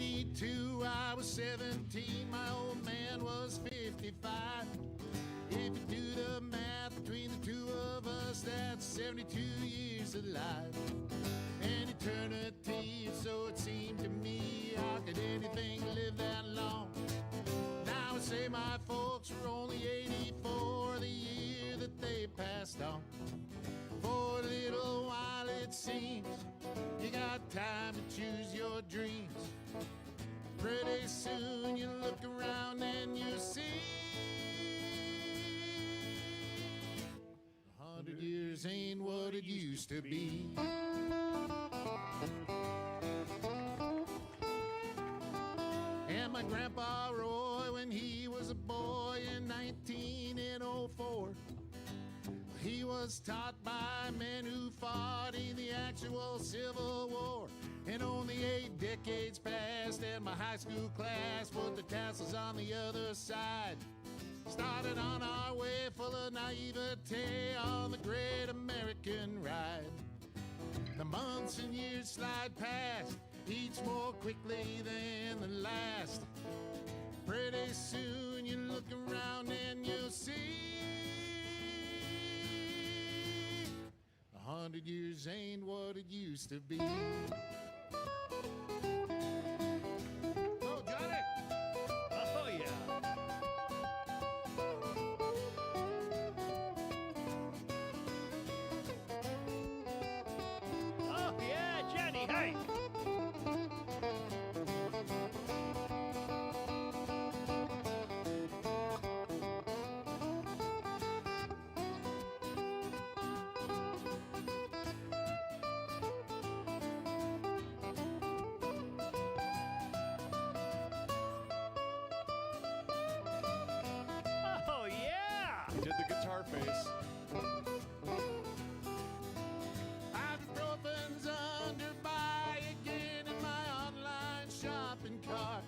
'82, I was 17, my old man was 55. If you do the math between the two of us, that's 72 years of life. An eternity, so it seemed to me. How could anything live that long? Now I say my folks were only 84 the year that they passed on. For a little while it seems you got time to choose your dreams. Pretty soon you look around and you see 100 years ain't what it used to be. And my grandpa Roy, when he was a boy in 1904, he was taught by men who fought in the actual Civil War. And only 8 decades passed and my high school class put the tassels on the other side. Started on our way full of naivete on the great American ride. The months and years slide past, each more quickly than the last. Pretty soon you look around and you'll see 100 years ain't what it used to be. Oh, got it! Oh, yeah. Oh, yeah, Johnny Heidt. Oh, yeah. He did the guitar face. Ibuprofen's under buy again in my online shopping cart.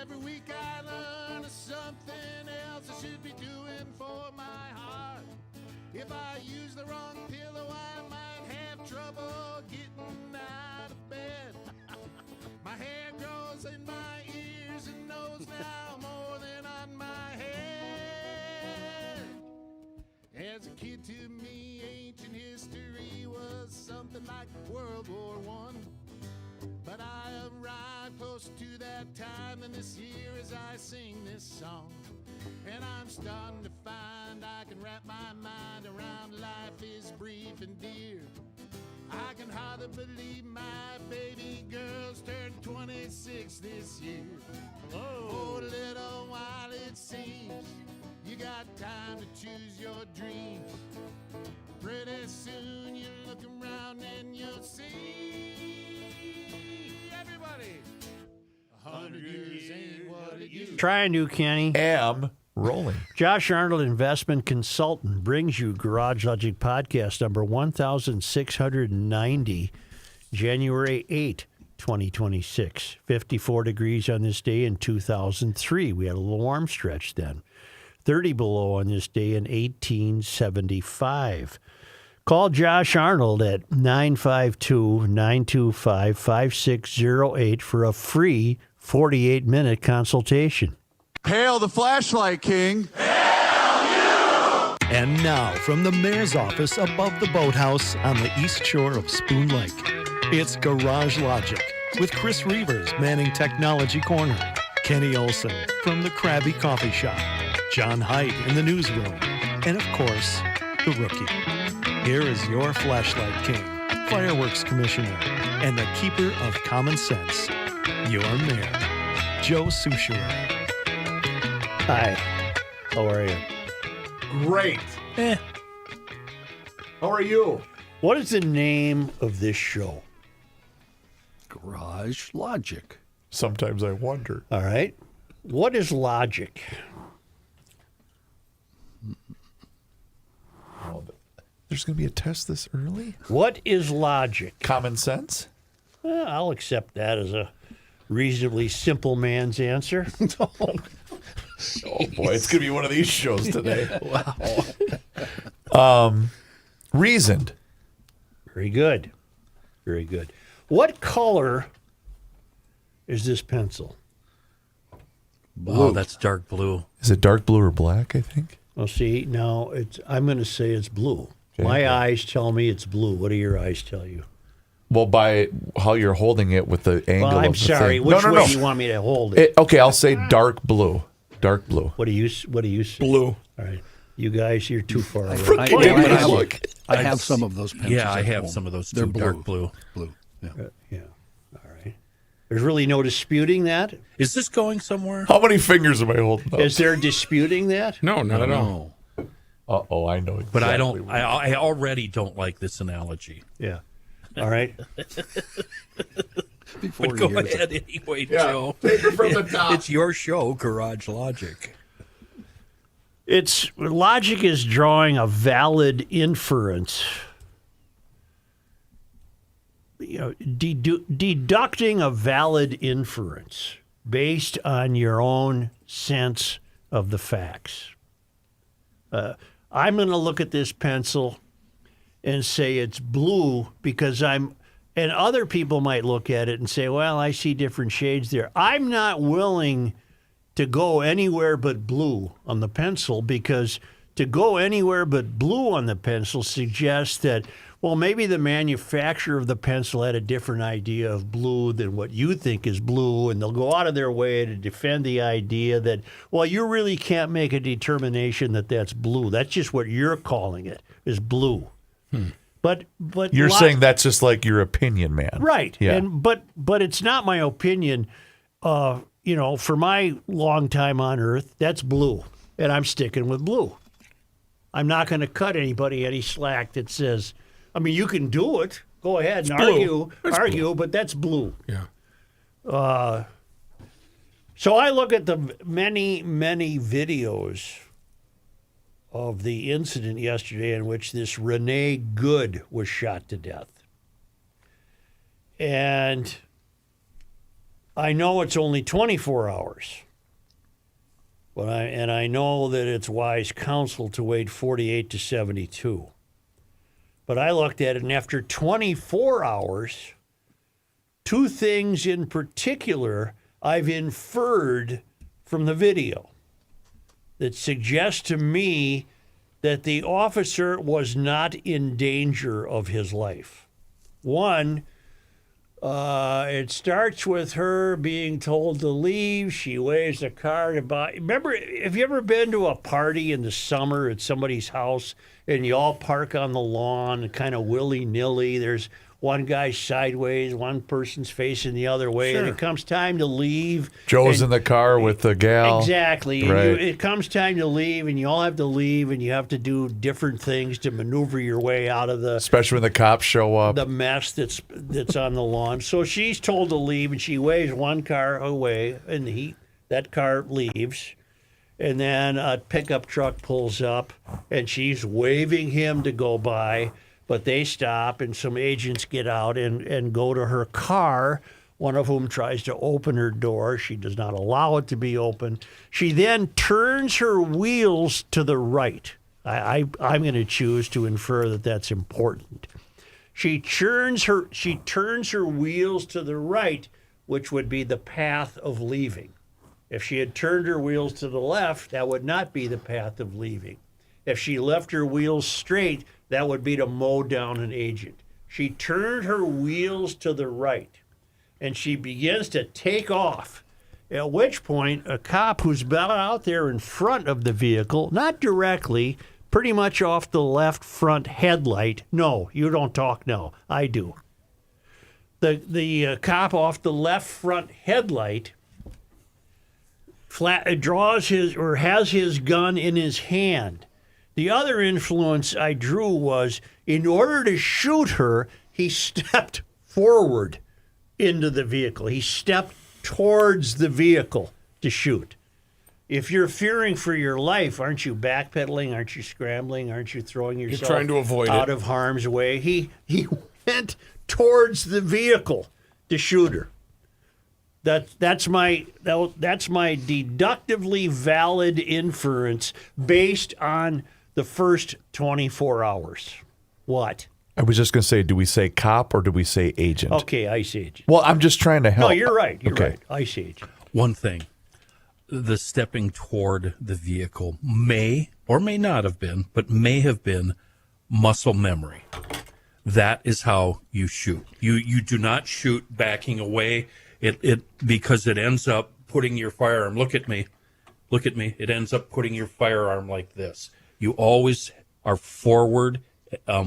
Every week I learn of something else I should be doing for my heart. If I use the wrong pillow, I might have trouble getting out of bed. My hair grows in my ears and nose now more than on my head. As a kid, to me, ancient history was something like World War I. But I arrived close to that time than this year as I sing this song. And I'm starting to find I can wrap my mind around life is brief and dear. I can hardly believe my baby girl's turned 26 this year. For a little while it seems you got time to choose your dreams. Pretty soon you look around and you'll see everybody 100 years ain't what it used to be. Try a new, Kenny. Am rolling. Josh Arnold, investment consultant, brings you Garage Logic podcast number 1690, January 8, 2026. 54 degrees on this day in 2003. We had a little warm stretch then. 30 below on this day in 1875. Call Josh Arnold at 952-925-5608 for a free 48-minute consultation. Hail the flashlight king. And now, from the mayor's office above the boathouse on the east shore of Spoon Lake, it's Garage Logic with Chris Reavers manning Technology Corner, Kenny Olson from the Krabby Coffee Shop, John Heidt in the newsroom, and of course, the rookie. Here is your flashlight king, fireworks commissioner, and the keeper of common sense, your mayor, Joe Souchere. Hi. How are you? Great. How are you? What is the name of this show? Garage Logic. Sometimes I wonder. All right. What is logic? Oh, there's going to be a test this early? What is logic? Common sense? I'll accept that as a reasonably simple man's answer. Oh, boy, it's going to be one of these shows today. Wow. Reasoned. Very good. Very good. What color is this pencil? Oh, that's dark blue. Is it dark blue or black, I think? Well, see, now I'm going to say it's blue. Okay. My eyes tell me it's blue. What do your eyes tell you? Well, by how you're holding it with the angle Well, I'm of the sorry. thing. Which no, way no. do you want me to hold it? Okay, I'll say dark blue. Dark blue. What do you say? Blue. All right. You guys, you're too far away. I have some of those pencils. Yeah, I at have home. some of those They're too, dark blue. Blue. Yeah. Yeah. All right. There's really no disputing that. Is this going somewhere? How many fingers am I holding up? Is there disputing that? No, not at all. Uh-oh, I know exactly. But I don't. what- I already don't like this analogy. Yeah. All right. Before But go years. ahead anyway, Yeah, Joe. take it from the top. It's your show, Garage Logic. It's logic is drawing a valid inference. You know, deducting a valid inference based on your own sense of the facts. I'm going to look at this pencil and say it's blue because and other people might look at it and say, well, I see different shades there. I'm not willing to go anywhere but blue on the pencil because to go anywhere but blue on the pencil suggests that, well, maybe the manufacturer of the pencil had a different idea of blue than what you think is blue, and they'll go out of their way to defend the idea that, well, you really can't make a determination that that's blue. That's just what you're calling it, is blue. But You're saying that's just like your opinion, man. right? Yeah. And but it's not my opinion. You know, for my long time on Earth, that's blue, and I'm sticking with blue. I'm not going to cut anybody any slack that says, I mean, you can do it. Go ahead and argue, but that's blue. Yeah. So I look at the many videos of the incident yesterday in which this Renee Good was shot to death. And I know it's only 24 hours. But I know that it's wise counsel to wait 48 to 72. But I looked at it, and after 24 hours, two things in particular I've inferred from the video that suggest to me that the officer was not in danger of his life. One, it starts with her being told to leave. She waves the car goodbye. Remember, have you ever been to a party in the summer at somebody's house and you all park on the lawn kind of willy-nilly? There's one guy sideways, one person's facing the other way, and it comes time to leave. Joe's and- in the car with the gal. Exactly. And Right. it comes time to leave, and you all have to leave, and you have to do different things to maneuver your way out of the Especially when the cops show up. mess that's on the lawn. So she's told to leave, and she waves one car away, and that car leaves. And then a pickup truck pulls up, and she's waving him to go by, but they stop, and some agents get out and go to her car, one of whom tries to open her door. She does not allow it to be open. She then turns her wheels to the right. I'm going to choose to infer that that's important. She turns her wheels to the right, which would be the path of leaving. If she had turned her wheels to the left, that would not be the path of leaving. If she left her wheels straight, that would be to mow down an agent. She turned her wheels to the right, and she begins to take off, at which point a cop who's been out there in front of the vehicle, not directly, pretty much off the left front headlight. No, you don't talk now. I do. The cop off the left front headlight has his gun in his hand. The other influence I drew was, in order to shoot her, he stepped forward into the vehicle. He stepped towards the vehicle to shoot. If you're fearing for your life, aren't you backpedaling? Aren't you scrambling? Aren't you throwing yourself trying to avoid out it. of harm's way? He went towards the vehicle to shoot her. That's my deductively valid inference based on the first 24 hours. What? I was just going to say, do we say cop or do we say agent? Okay, ICE agent. Well, I'm just trying to help. No, you're right. You're Okay. right. ICE agent. One thing, the stepping toward the vehicle may or may not have been, but may have been muscle memory. That is how you shoot. You do not shoot backing away. It because it ends up putting your firearm. Look at me. It ends up putting your firearm like this. You always are forward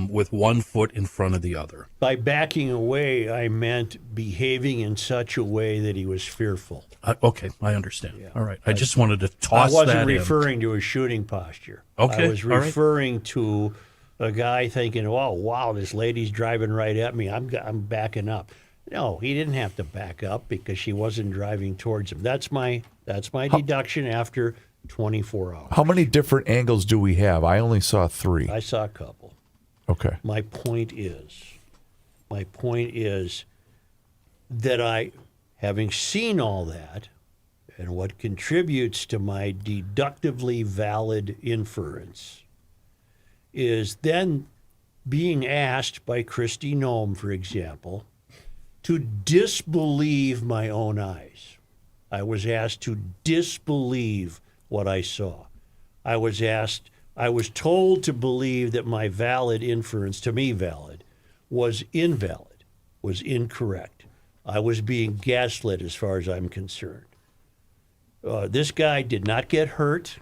with one foot in front of the other. By backing away, I meant behaving in such a way that he was fearful. Okay, I understand. All right. I just wanted to toss I wasn't that in. referring to a shooting posture. Okay, I was all right. referring to a guy thinking, "Oh, wow, this lady's driving right at me. I'm backing up." No, he didn't have to back up because she wasn't driving towards him. That's my deduction after 24 hours. How many different angles do we have? I only saw 3. I saw a couple. Okay. My point is that having seen all that, and what contributes to my deductively valid inference, is then being asked by Kristi Noem, for example, to disbelieve my own eyes. I was asked to disbelieve what I saw. I was told to believe that my valid inference, to me valid, was invalid, was incorrect. I was being gaslit as far as I'm concerned. This guy did not get hurt.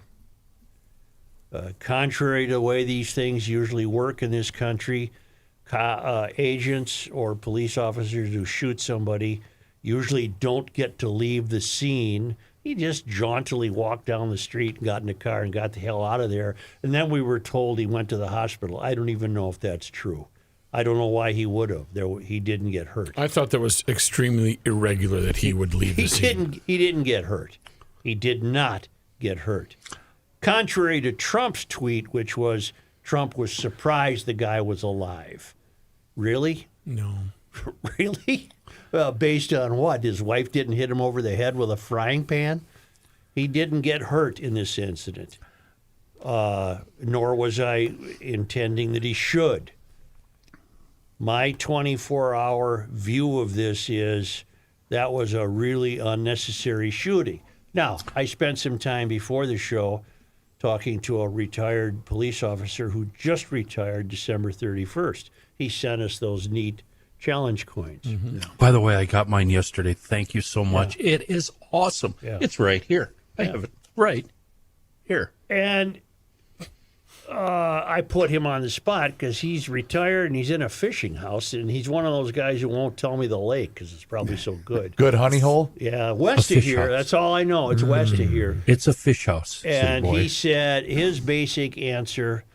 Contrary to the way these things usually work in this country, agents or police officers who shoot somebody usually don't get to leave the scene. He just jauntily walked down the street and got in the car and got the hell out of there. And then we were told he went to the hospital. I don't even know if that's true. I don't know why he would have. He didn't get hurt. I thought that was extremely irregular that he would leave the scene. He didn't get hurt. He did not get hurt. Contrary to Trump's tweet, which was Trump was surprised the guy was alive. Really? No. Really? Based on what? His wife didn't hit him over the head with a frying pan? He didn't get hurt in this incident, nor was I intending that he should. My 24-hour view of this is that was a really unnecessary shooting. Now, I spent some time before the show talking to a retired police officer who just retired December 31st. He sent us those neat challenge coins. Yeah. By the way, I got mine yesterday. Thank you so much. Yeah. It is awesome. Yeah. It's right here. I have it right here. And I put him on the spot because he's retired and he's in a fishing house, and he's one of those guys who won't tell me the lake because it's probably so good. Good honey hole? Yeah, west A of fish here. house. That's all I know. It's west of here. It's a fish house. And city boy. he said his basic answer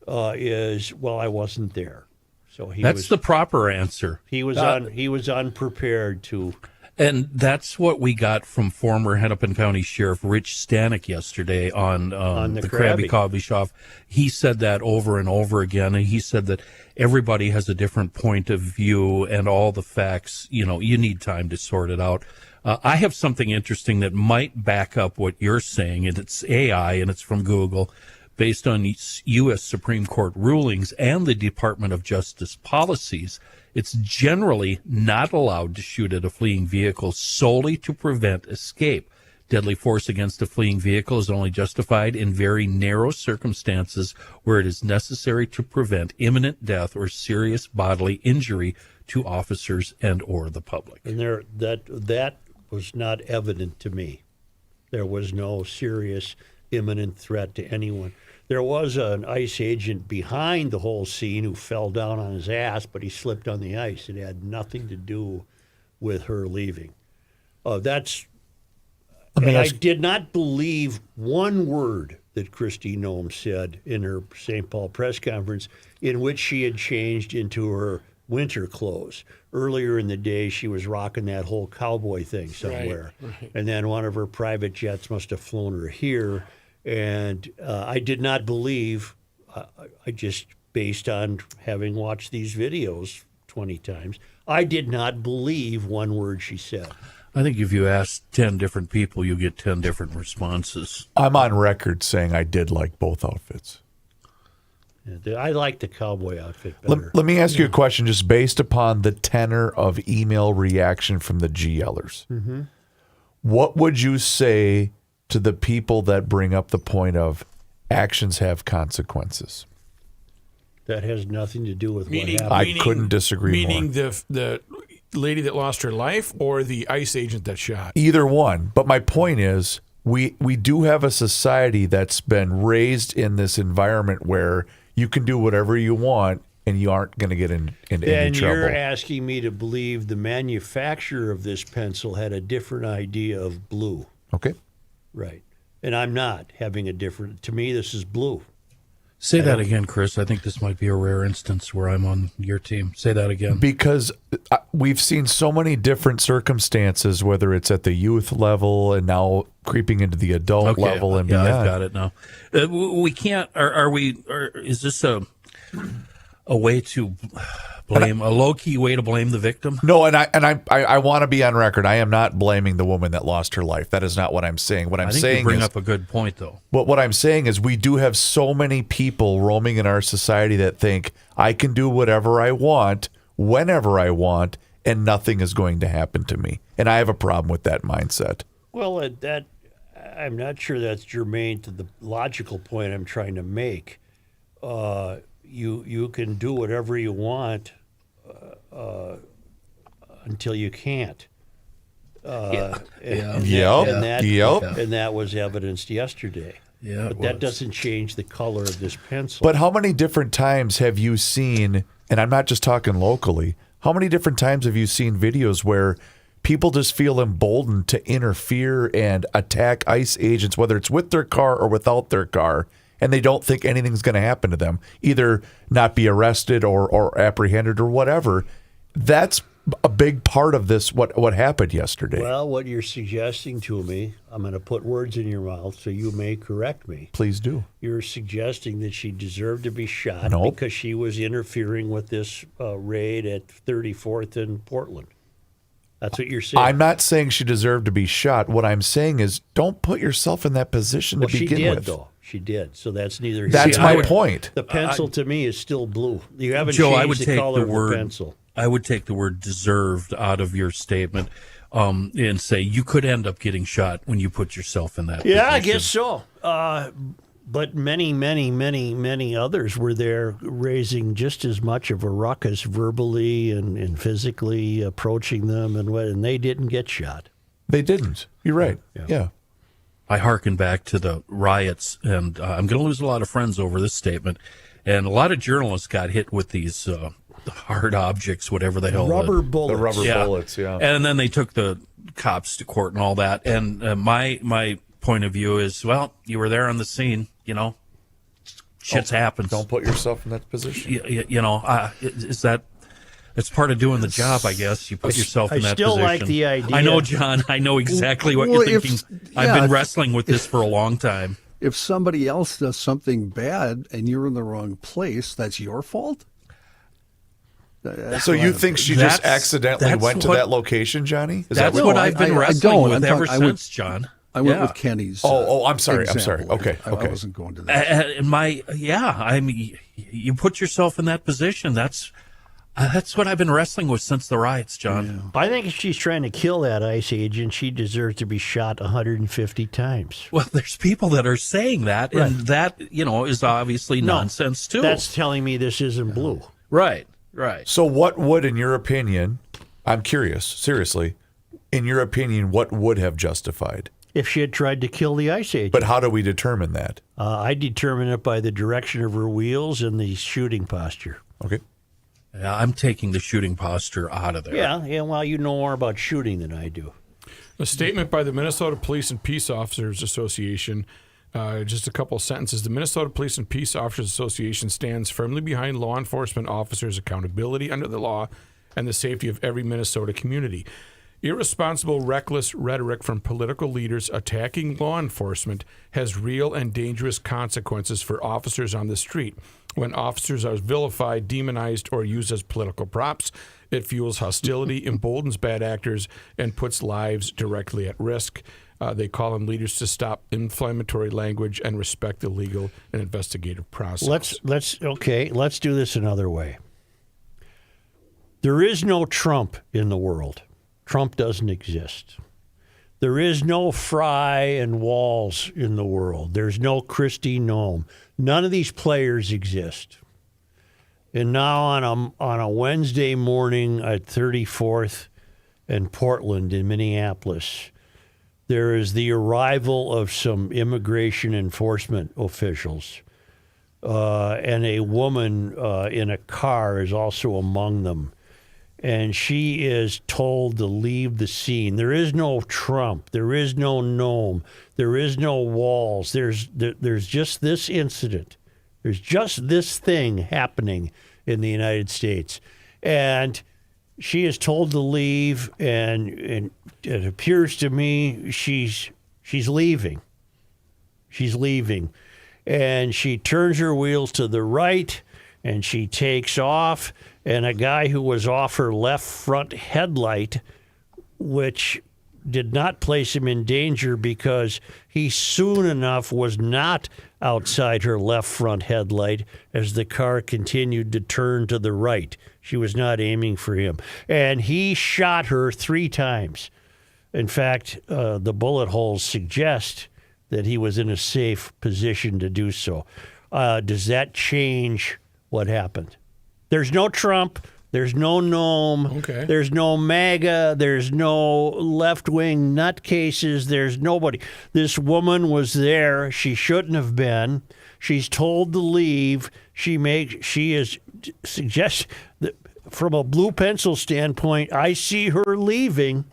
is, "Well, I wasn't there." So That's the proper answer. he was unprepared to. And that's what we got from former Hennepin County Sheriff Rich Stanek yesterday on the the Krabby Krabby. Coffee Shop. He said that over and over again, and he said that everybody has a different point of view and all the facts, you need time to sort it out. I have something interesting that might back up what you're saying, and it's AI, and it's from Google, based on U.S. Supreme Court rulings and the Department of Justice policies. It's generally not allowed to shoot at a fleeing vehicle solely to prevent escape. Deadly force against a fleeing vehicle is only justified in very narrow circumstances where it is necessary to prevent imminent death or serious bodily injury to officers and or the public. And that was not evident to me. There was no serious imminent threat to anyone. There was an ICE agent behind the whole scene who fell down on his ass, but he slipped on the ice. It had nothing to do with her leaving. I did not believe one word that Kristi Noem said in her St. Paul press conference in which she had changed into her winter clothes. Earlier in the day, she was rocking that whole cowboy thing somewhere. Right. And then one of her private jets must have flown her here. And I did not believe, I just, based on having watched these videos 20 times, I did not believe one word she said. I think if you ask 10 different people, you get 10 different responses. I'm on record saying I did like both outfits. I like the cowboy outfit better. Let me ask you a question just based upon the tenor of email reaction from the GLers. Mm-hmm. What would you say to the people that bring up the point of actions have consequences? That has nothing to do with what happened. I couldn't disagree more. Meaning the lady that lost her life or the ICE agent that shot? Either one. But my point is, we do have a society that's been raised in this environment where you can do whatever you want and you aren't going to get into any Then trouble. you're asking me to believe the manufacturer of this pencil had a different idea of blue. Okay. Right. And I'm not having a different. To me, this is blue. Say that again, Chris. I think this might be a rare instance where I'm on your team. Say that again. Because we've seen so many different circumstances, whether it's at the youth level and now creeping into the adult level and beyond. I've got it now. We can't. Is this a way to blame, a low key way to blame the victim? No, and I want to be on record. I am not blaming the woman that lost her life. That is not what I'm saying. What I'm I think saying you bring is, up a good point, though. what I'm saying is, we do have so many people roaming in our society that think I can do whatever I want, whenever I want, and nothing is going to happen to me. And I have a problem with that mindset. Well, I'm not sure that's germane to the logical point I'm trying to make. You can do whatever you want until you can't. And that was evidenced yesterday. Yeah, but that doesn't change the color of this pencil. But how many different times have you seen, and I'm not just talking locally, how many different times have you seen videos where people just feel emboldened to interfere and attack ICE agents, whether it's with their car or without their car, and they don't think anything's going to happen to them, either not be arrested or apprehended or whatever? That's a big part of this, what happened yesterday. Well, what you're suggesting to me, I'm going to put words in your mouth so you may correct me. Please do. You're suggesting that she deserved to be shot Nope. because she was interfering with this raid at 34th and Portland. That's what you're saying. I'm not saying she deserved to be shot. What I'm saying is, don't put yourself in that position to begin she did, with. though. She did. So that's neither here That's nor my there. point. The pencil to me is still blue. You haven't Joe, I changed would the take color the of the word pencil. I would take the word deserved out of your statement and say you could end up getting shot when you put yourself in that position. Yeah, I guess so. But many others were there raising just as much of a ruckus verbally and physically approaching them, and they didn't get shot. They didn't. You're right. Yeah. I hearken back to the riots, and I'm going to lose a lot of friends over this statement. And a lot of journalists got hit with these hard objects, whatever the hell. Rubber bullets. The rubber bullets, yeah. And then they took the cops to court and all that. And my point of view is, well, you were there on the scene, shit's happens. Don't put yourself in that position. Is that... It's part of doing the job, I guess. You put yourself in that position. I still like the idea. I know, John. I know exactly what Well, you're thinking. I've been wrestling with this for a long time. If somebody else does something bad and you're in the wrong place, that's your fault? So you think she just accidentally went to that location, Johnny? Is That's that what I've been wrestling with ever since, John. I went with Kenny's. I'm sorry. I'm sorry. example. Okay. I wasn't going to that. You put yourself in that position. That's what I've been wrestling with since the riots, John. I think if she's trying to kill that ICE agent, she deserves to be shot 150 times. Well, there's people that are saying that, and that, is obviously nonsense, too. That's telling me this isn't blue. Right. So what would, in your opinion, I'm curious, seriously, in your opinion, what would have justified? If she had tried to kill the ICE agent. But how do we determine that? I determine it by the direction of her wheels and the shooting posture. Okay. Yeah, I'm taking the shooting posture out of there. Yeah, well, you know more about shooting than I do. A statement by the Minnesota Police and Peace Officers Association, just a couple of sentences. The Minnesota Police and Peace Officers Association stands firmly behind law enforcement officers' accountability under the law and the safety of every Minnesota community. Irresponsible, reckless rhetoric from political leaders attacking law enforcement has real and dangerous consequences for officers on the street. When officers are vilified, demonized, or used as political props, it fuels hostility, emboldens bad actors, and puts lives directly at risk. They call on leaders to stop inflammatory language and respect the legal and investigative process. Let's do this another way. There is no Trump in the world. Trump doesn't exist. There is no Fry and Walls in the world. There's no Kristi Noem. None of these players exist. And now on a Wednesday morning at 34th and Portland in Minneapolis, there is the arrival of some immigration enforcement officials. And a woman in a car is also among them. And she is told to leave the scene. There is no Trump. There is no Noem. There is no Walls. There's just this incident. There's just this thing happening in the United States. And she is told to leave, and it appears to me she's leaving. She's leaving. And she turns her wheels to the right, and she takes off, and a guy who was off her left front headlight, which did not place him in danger because he soon enough was not outside her left front headlight as the car continued to turn to the right. She was not aiming for him. And he shot her 3 times. In fact, the bullet holes suggest that he was in a safe position to do so. Does that change what happened? There's no Trump. There's no Noem. Okay. There's no MAGA. There's no left-wing nutcases. There's nobody. This woman was there. She shouldn't have been. She's told to leave. She is suggests that from a blue pencil standpoint, I see her leaving,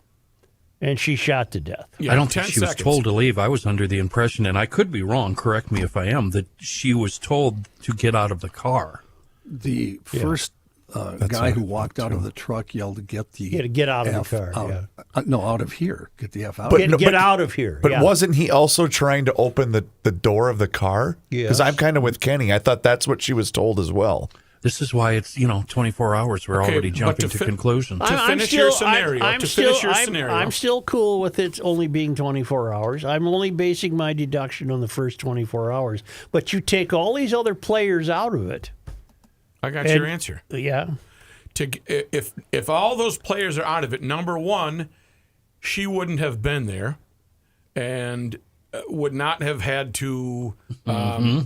and she shot to death. I don't think she was told to leave. I was under the impression, and I could be wrong, correct me if I am, that she was told to get out of the car. The first guy who walked out of the truck yelled to get out of the car. Out of here. Get the F out. Get out of here. But wasn't he also trying to open the door of the car? Yes. Because I'm kind of with Kenny. I thought that's what she was told as well. This is why it's 24 hours. We're already jumping to conclusions. To finish your scenario, I'm still cool with it only being 24 hours. I'm only basing my deduction on the first 24 hours. But you take all these other players out of it. I got your answer. Yeah. If all those players are out of it, number one, she wouldn't have been there and would not have had to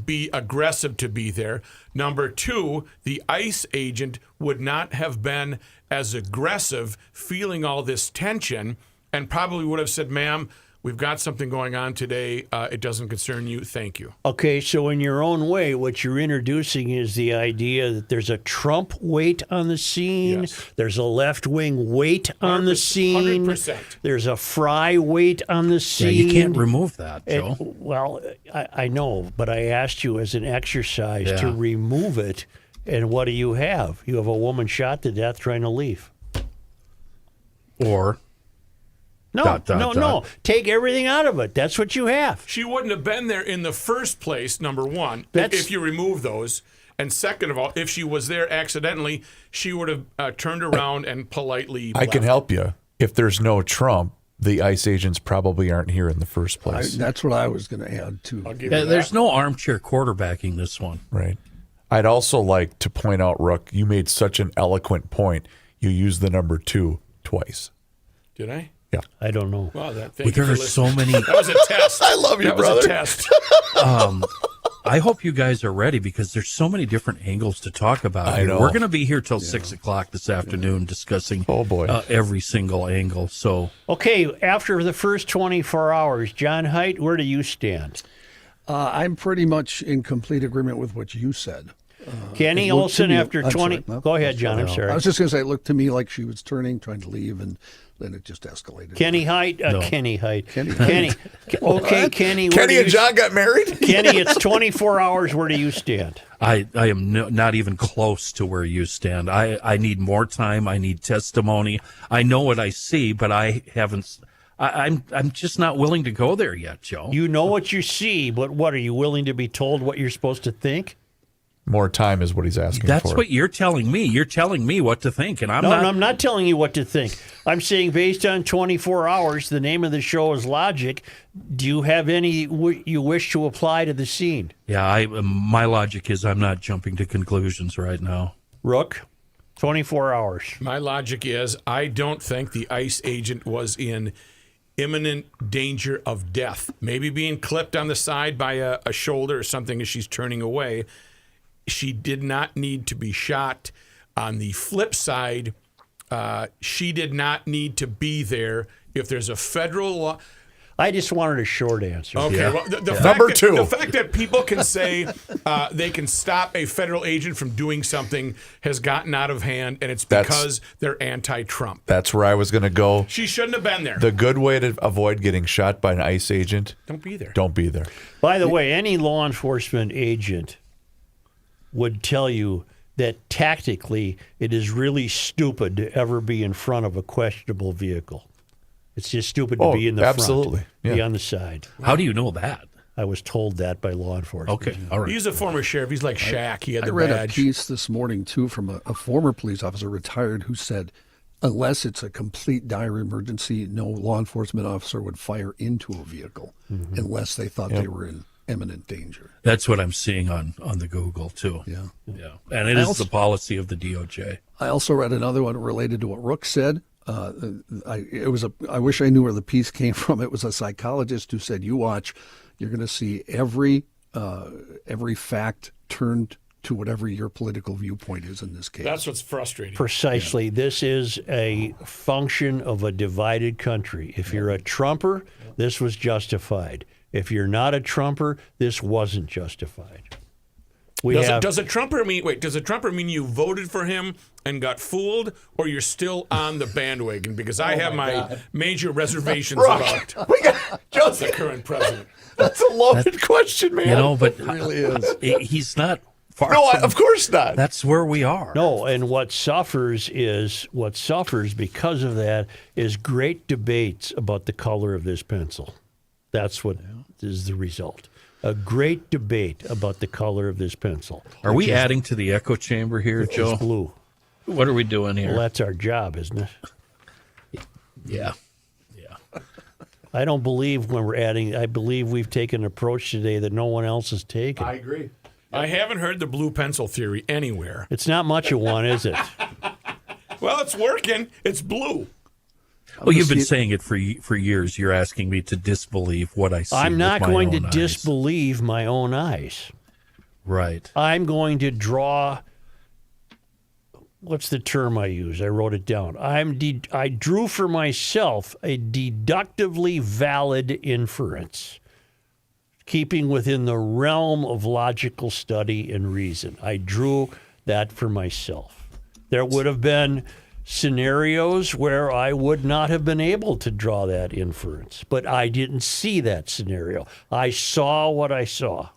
be aggressive to be there. Number two, the ICE agent would not have been as aggressive, feeling all this tension, and probably would have said, ma'am, we've got something going on today. It doesn't concern you. Thank you. Okay, so in your own way, what you're introducing is the idea that there's a Trump weight on the scene. Yes. There's a left-wing weight on the scene. 100%. There's a Fry weight on the scene. Yeah, you can't remove that, Joe. Well, I know, but I asked you as an exercise to remove it, and what do you have? You have a woman shot to death trying to leave. Or... No. Take everything out of it. That's what you have. She wouldn't have been there in the first place, number one, if you remove those. And second of all, if she was there accidentally, she would have turned around and politely left. I can help you. If there's no Trump, the ICE agents probably aren't here in the first place. That's what I was going to add, too. There's no armchair quarterbacking this one. Right. I'd also like to point out, Rook, you made such an eloquent point. You used the number 2 twice. Did I? Yeah. I don't know. Wow, thank There you are for so listening. many. That was a test. I love you, that brother. was a test. I hope you guys are ready because there's so many different angles to talk about. I know. We're going to be here till 6 o'clock this afternoon discussing every single angle. So okay, after the first 24 hours, John Heidt, where do you stand? I'm pretty much in complete agreement with what you said. Kenny Olson, after 20. Go ahead, John. I'm sorry. I was just going to say, it looked to me like she was trying to leave, and then it just escalated. Kenny Heidt? Kenny Heidt. Kenny Kenny. Heidt. Okay, Kenny. where Kenny do and you- John got married? Kenny, it's 24 hours. Where do you stand? I am not even close to where you stand. I need more time. I need testimony. I know what I see, but I haven't. I'm just not willing to go there yet, Joe. You know what you see, but what, are you willing to be told what you're supposed to think? More time is what he's asking That's for. what you're telling me. You're telling me what to think, and I'm No, not. I'm not telling you what to think. I'm saying based on 24 hours, the name of the show is Logic. Do you have any you wish to apply to the scene? Yeah, my logic is I'm not jumping to conclusions right now. Rook, 24 hours. My logic is I don't think the ICE agent was in imminent danger of death. Maybe being clipped on the side by a shoulder or something as she's turning away. She did not need to be shot. On the flip side, she did not need to be there. If there's a federal law. I just wanted a short answer. Okay, Yeah. well, the fact Number that, two. the fact that people can say they can stop a federal agent from doing something has gotten out of hand, and it's because they're anti-Trump. That's where I was going to go. She shouldn't have been there. The good way to avoid getting shot by an ICE agent, Don't be there. don't be there. By the way, any law enforcement agent would tell you that tactically it is really stupid to ever be in front of a questionable vehicle. It's just stupid to Oh, be in the absolutely. front, Yeah. be on the side. How do you know that? I was told that by law enforcement. Okay, all right. He's a former sheriff. He's like Shaq. He had I the read badge. a piece this morning, too, from a former police officer, retired, who said, unless it's a complete dire emergency, no law enforcement officer would fire into a vehicle unless they thought they were in imminent danger. That's what I'm seeing on the Google too. Yeah. Yeah, and it is the policy of the DOJ. I also read another one related to what Rook said. I wish I knew where the piece came from. It was a psychologist who said, "You watch, you're going to see every fact turned to whatever your political viewpoint is in this case." That's what's frustrating. Precisely. This is a function of a divided country. If you're a Trumper, this was justified. If you're not a Trumper, this wasn't justified. Does a Trumper mean you voted for him and got fooled, or you're still on the bandwagon? Because I have my major reservations about We got Joseph. the current president. That's a loaded question, man. You know, but It really is. he's not far. No, from, of course not. That's where we are. No, and what suffers because of that is great debates about the color of this pencil. That's what is the result. A great debate about the color of this pencil. Are we adding to the echo chamber here, It's Joe? blue. What are we doing here? Well, that's our job, isn't it? Yeah. I don't believe when we're adding, I believe we've taken an approach today that no one else has taken. I agree. I haven't heard the blue pencil theory anywhere. It's not much of one, is it? Well, it's working. It's blue. Well, you've been saying it for years. You're asking me to disbelieve what I see. I'm not with my going to own eyes. disbelieve my own eyes. Right. I'm going to draw. What's the term I use? I wrote it down. I drew for myself a deductively valid inference, keeping within the realm of logical study and reason. I drew that for myself. There would have been scenarios where I would not have been able to draw that inference, but I didn't see that scenario. I saw what I saw.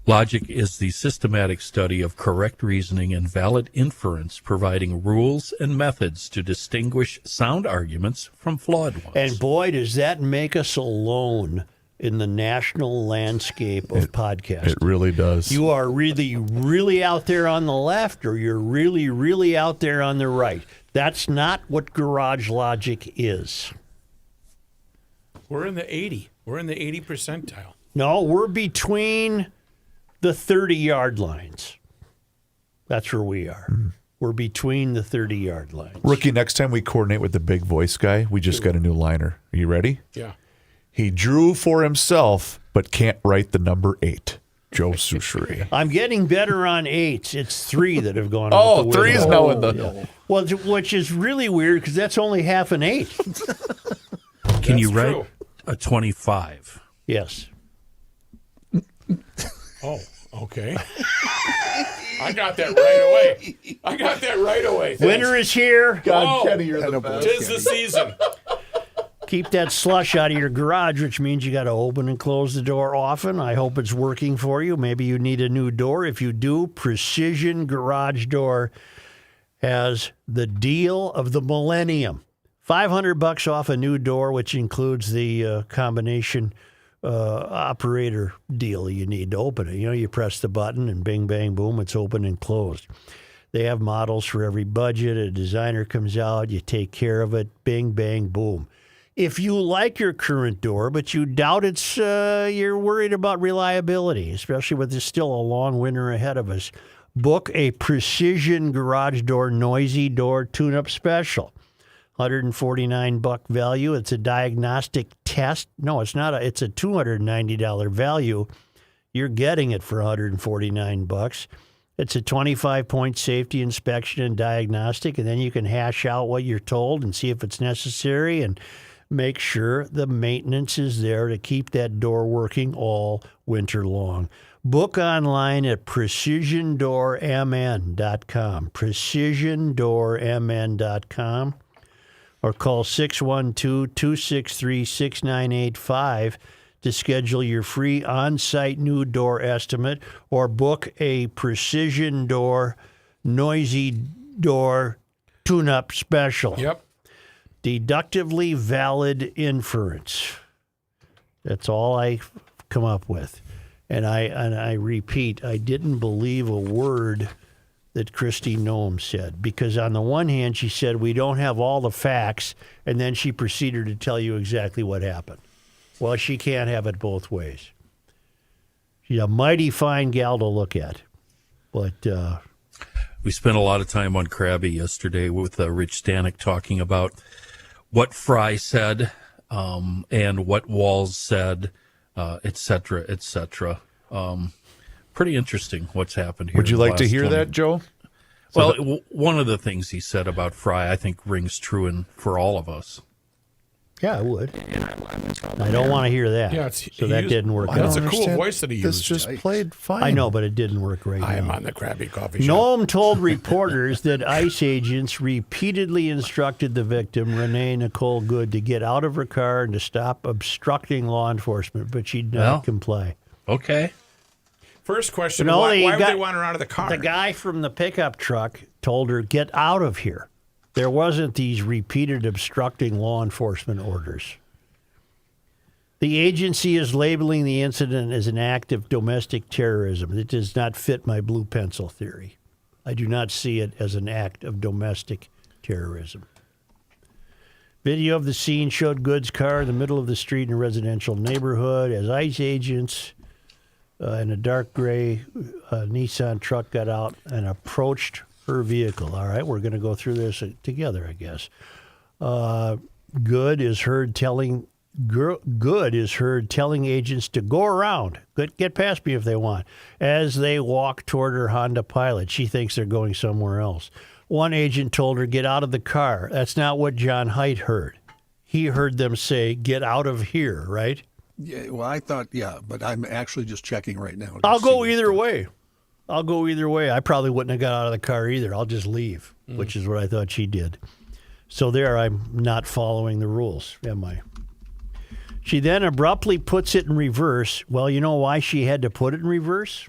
Logic is the systematic study of correct reasoning and valid inference, providing rules and methods to distinguish sound arguments from flawed ones. And boy, does that make us alone in the national landscape of podcasting. It really does. You are really, really out there on the left, or you're really, really out there on the right. That's not what Garage Logic is. We're in the 80. We're in the 80 percentile. No, we're between the 30-yard lines. That's where we are. We're between the 30-yard lines. Rookie, next time we coordinate with the big voice guy, we just got a new liner. Are you ready? Yeah. He drew for himself, but can't write the number 8. Joe Soucheray. I'm getting better on 8s. It's 3 that have gone out Oh, the 3 is window. now in the... Well, which is really weird because that's only half an 8. Can you write true. a 25? Yes. Oh, okay. I got that right away. Thanks. Winter is here. God, Oh, Kenny, you're the best. Tis the season. Keep that slush out of your garage, which means you got to open and close the door often. I hope it's working for you. Maybe you need a new door. If you do, Precision Garage Door has the deal of the millennium. $500 off a new door, which includes the combination operator deal you need to open it. You know, you press the button and bing, bang, boom, it's open and closed. They have models for every budget. A designer comes out, you take care of it, bing, bang, boom. If you like your current door, but you doubt it's, you're worried about reliability, especially with there's still a long winter ahead of us, book a Precision Garage Door Noisy Door Tune-Up Special. $149 value. It's a diagnostic test. No, it's not. It's a $290 value. You're getting it for $149. It's a 25-point safety inspection and diagnostic, and then you can hash out what you're told and see if it's necessary and make sure the maintenance is there to keep that door working all winter long. Book online at precisiondoormn.com, precisiondoormn.com, or call 612-263-6985 to schedule your free on-site new door estimate, or book a Precision Door Noisy Door Tune-Up Special. Yep. Deductively valid inference. That's all I come up with. And I repeat, I didn't believe a word that Kristi Noem said, because on the one hand, she said, we don't have all the facts, and then she proceeded to tell you exactly what happened. Well, she can't have it both ways. She's a mighty fine gal to look at. But we spent a lot of time on Krabby yesterday with Rich Stanek talking about what Fry said and what Walls said, et cetera, et cetera. Pretty interesting what's happened here. Would you in the like to last hear 20 that, Joe? Well, one of the things he said about Fry, I think, rings true for all of us. yeah, I would. I don't want to hear that. Yeah, so that didn't work I don't That's out. a cool understand. voice that he This used. just played fine. I know, but it didn't work right I am now. on the Krabby Coffee Shop. Noem told reporters that ICE agents repeatedly instructed the victim, Renee Nicole Good, to get out of her car and to stop obstructing law enforcement, but she did not comply. Okay. First question, No, why they would got- they want her out of the car? The guy from the pickup truck told her, get out of here. There wasn't these repeated obstructing law enforcement orders. The agency is labeling the incident as an act of domestic terrorism. It does not fit my blue pencil theory. I do not see it as an act of domestic terrorism. Video of the scene showed Good's car in the middle of the street in a residential neighborhood as ICE agents in a dark gray Nissan truck got out and approached her vehicle. All right, we're going to go through this together, I guess. Good is heard telling agents to go around, get past me if they want, as they walk toward her Honda Pilot. She thinks they're going somewhere else. One agent told her, get out of the car. That's not what John Heidt heard. He heard them say, get out of here, right? Yeah, well, I thought, but I'm actually just checking right now. I'll go either way. I probably wouldn't have got out of the car either. I'll just leave, which is what I thought she did. So there, I'm not following the rules, am I? She then abruptly puts it in reverse. Well, you know why she had to put it in reverse?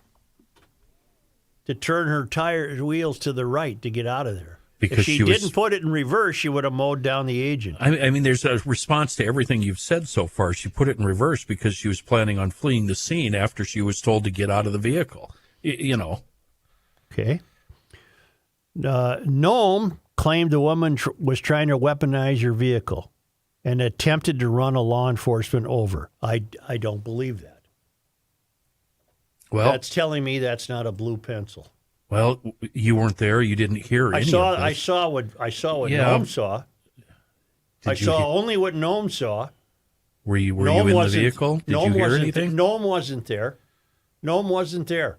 To turn her wheels to the right to get out of there. Because if she didn't put it in reverse, she would have mowed down the agent. I mean, there's a response to everything you've said so far. She put it in reverse because she was planning on fleeing the scene after she was told to get out of the vehicle. You know. Okay. Noem claimed the woman was trying to weaponize her vehicle and attempted to run a law enforcement over. I don't believe that. Well, That's telling me that's not a blue pencil. well, you weren't there. You didn't hear any of this. I saw what Yeah. Noem saw. I Did you saw hear- only what Noem saw. Were you Noem in the wasn't- vehicle? Did Noem you hear wasn't- anything? Noem wasn't there. Noem wasn't there.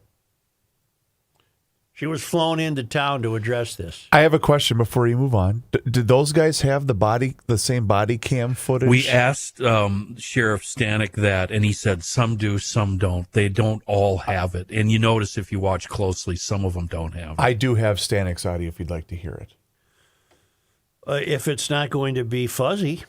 She was flown into town to address this. I have a question before you move on. Did those guys have the same body cam footage? We asked Sheriff Stanek that, and he said some do, some don't. They don't all have it. And you notice if you watch closely, some of them don't have it. I do have Stanek's audio if you'd like to hear it. If it's not going to be fuzzy.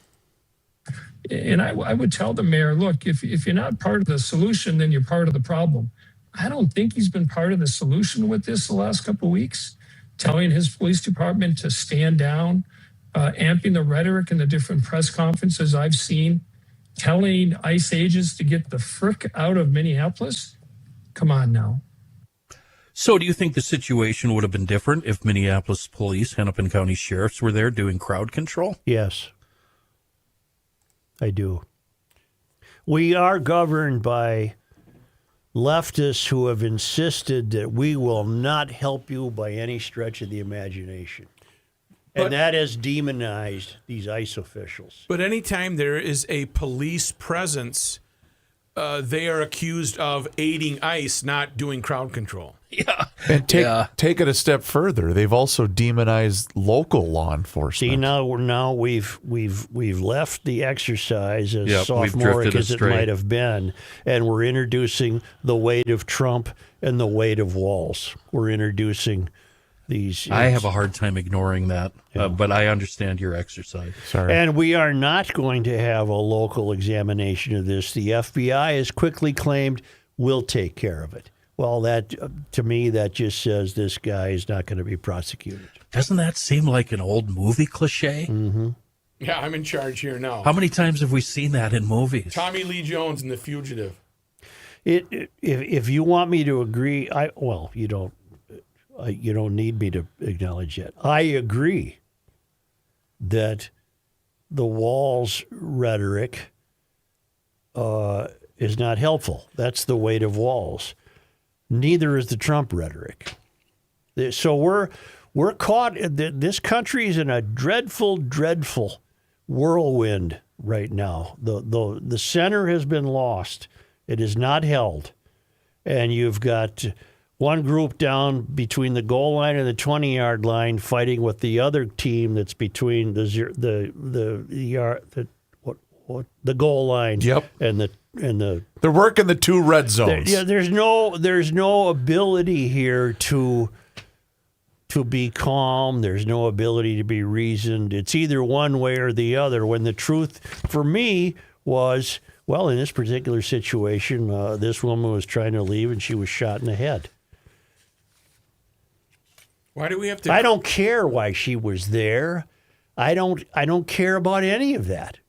And I would tell the mayor, look, if you're not part of the solution, then you're part of the problem. I don't think he's been part of the solution with this the last couple of weeks, telling his police department to stand down, amping the rhetoric in the different press conferences I've seen, telling ICE agents to get the frick out of Minneapolis. Come on now. So do you think the situation would have been different if Minneapolis police, Hennepin County sheriffs were there doing crowd control? Yes, I do. We are governed by leftists who have insisted that we will not help you by any stretch of the imagination. And that has demonized these ICE officials. But anytime there is a police presence, they are accused of aiding ICE, not doing crowd control. Yeah. And take it a step further. They've also demonized local law enforcement. See, now we've left the exercise as Yep, we've sophomoric drifted as it astray. might have been, and we're introducing the weight of Trump and the weight of walls. We're introducing these. I have a hard time ignoring that, but I understand your exercise. Sorry. And we are not going to have a local examination of this. The FBI has quickly claimed we'll take care of it. Well, that to me, that just says this guy is not going to be prosecuted. Doesn't that seem like an old movie cliche? Mm-hmm. Yeah, I'm in charge here now. How many times have we seen that in movies? Tommy Lee Jones in The Fugitive. If you want me to agree, you don't need me to acknowledge that. I agree that the Walls rhetoric is not helpful. That's the weight of Walls. Neither is the Trump rhetoric. So we're caught. This country is in a dreadful, dreadful whirlwind right now. The center has been lost. It is not held, and you've got one group down between the goal line and the 20-yard line fighting with the other team that's between the goal line. Yep. And the They're working the two red zones. there's no ability here to be calm. There's no ability to be reasoned. It's either one way or the other. When the truth for me was, well, in this particular situation, this woman was trying to leave and she was shot in the head. Why do we have to? I don't care why she was there. I don't care about any of that.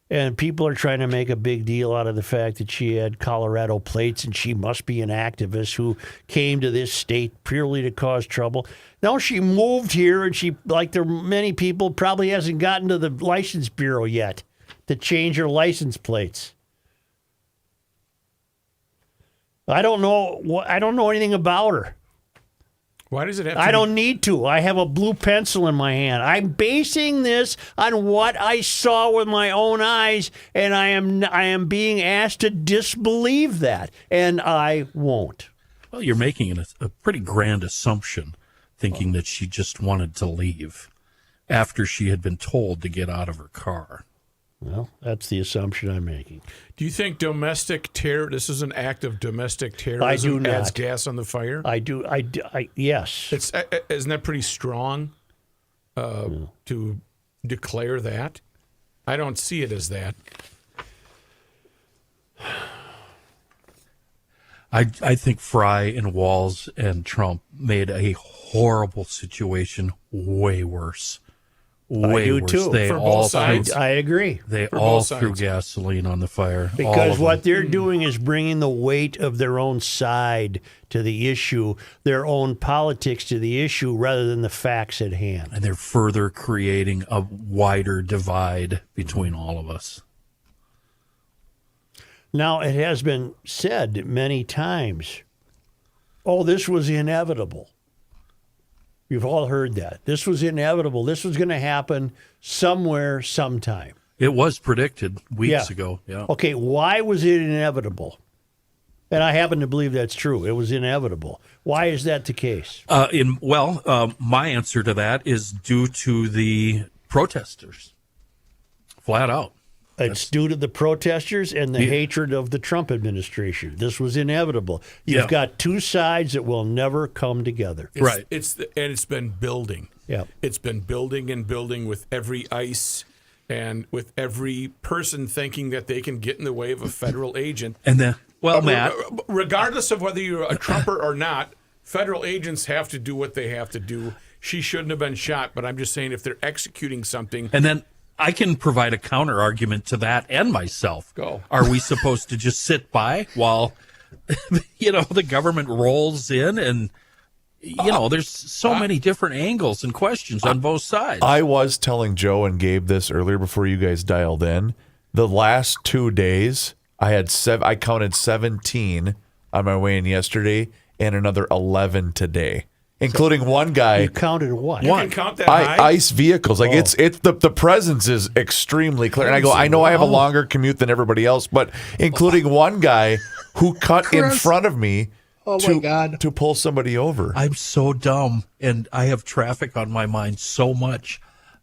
And people are trying to make a big deal out of the fact that she had Colorado plates and she must be an activist who came to this state purely to cause trouble. No, she moved here and she, like there are many people, probably hasn't gotten to the license bureau yet to change her license plates. I don't know anything about her. Why does it have to I don't need to. I have a blue pencil in my hand. I'm basing this on what I saw with my own eyes, and I am being asked to disbelieve that, and I won't. Well, you're making a pretty grand assumption, thinking that she just wanted to leave after she had been told to get out of her car. Well, that's the assumption I'm making. Do you think domestic terror? This is an act of domestic terrorism. I do not. Adds gas on the fire. I do. Yes. Isn't that pretty strong to declare that? I don't see it as that. I think Fry and Walls and Trump made a horrible situation way worse. Way I do worse. too. They For all both sides. I agree. They For all both threw sides. gasoline on the fire. All Because of what them. they're doing is bringing the weight of their own side to the issue, their own politics to the issue, rather than the facts at hand. And they're further creating a wider divide between all of us. Now, it has been said many times, this was inevitable. You've all heard that. This was inevitable. This was going to happen somewhere, sometime. It was predicted weeks ago. Yeah. Okay, why was it inevitable? And I happen to believe that's true. It was inevitable. Why is that the case? My answer to that is due to the protesters, flat out. It's due to the protesters and the hatred of the Trump administration. This was inevitable. You've got two sides that will never come together. It's been building. Yeah. It's been building and building with every ice and with every person thinking that they can get in the way of a federal agent. And then, Matt, regardless of whether you're a Trumper or not, federal agents have to do what they have to do. She shouldn't have been shot, but I'm just saying if they're executing something. And then I can provide a counter argument to that and myself. Go. Are we supposed to just sit by while, the government rolls in and, there's so many different angles and questions on both sides. I was telling Joe and Gabe this earlier before you guys dialed in. The last 2 days, I counted 17 on my way in yesterday and another 11 today. Including one guy. You counted what? You can count that high? Ice vehicles. Like it's the presence is extremely clear. And I go, I know I have a longer commute than everybody else, but including one guy who cut in front of me to pull somebody over. I'm so dumb, and I have traffic on my mind so much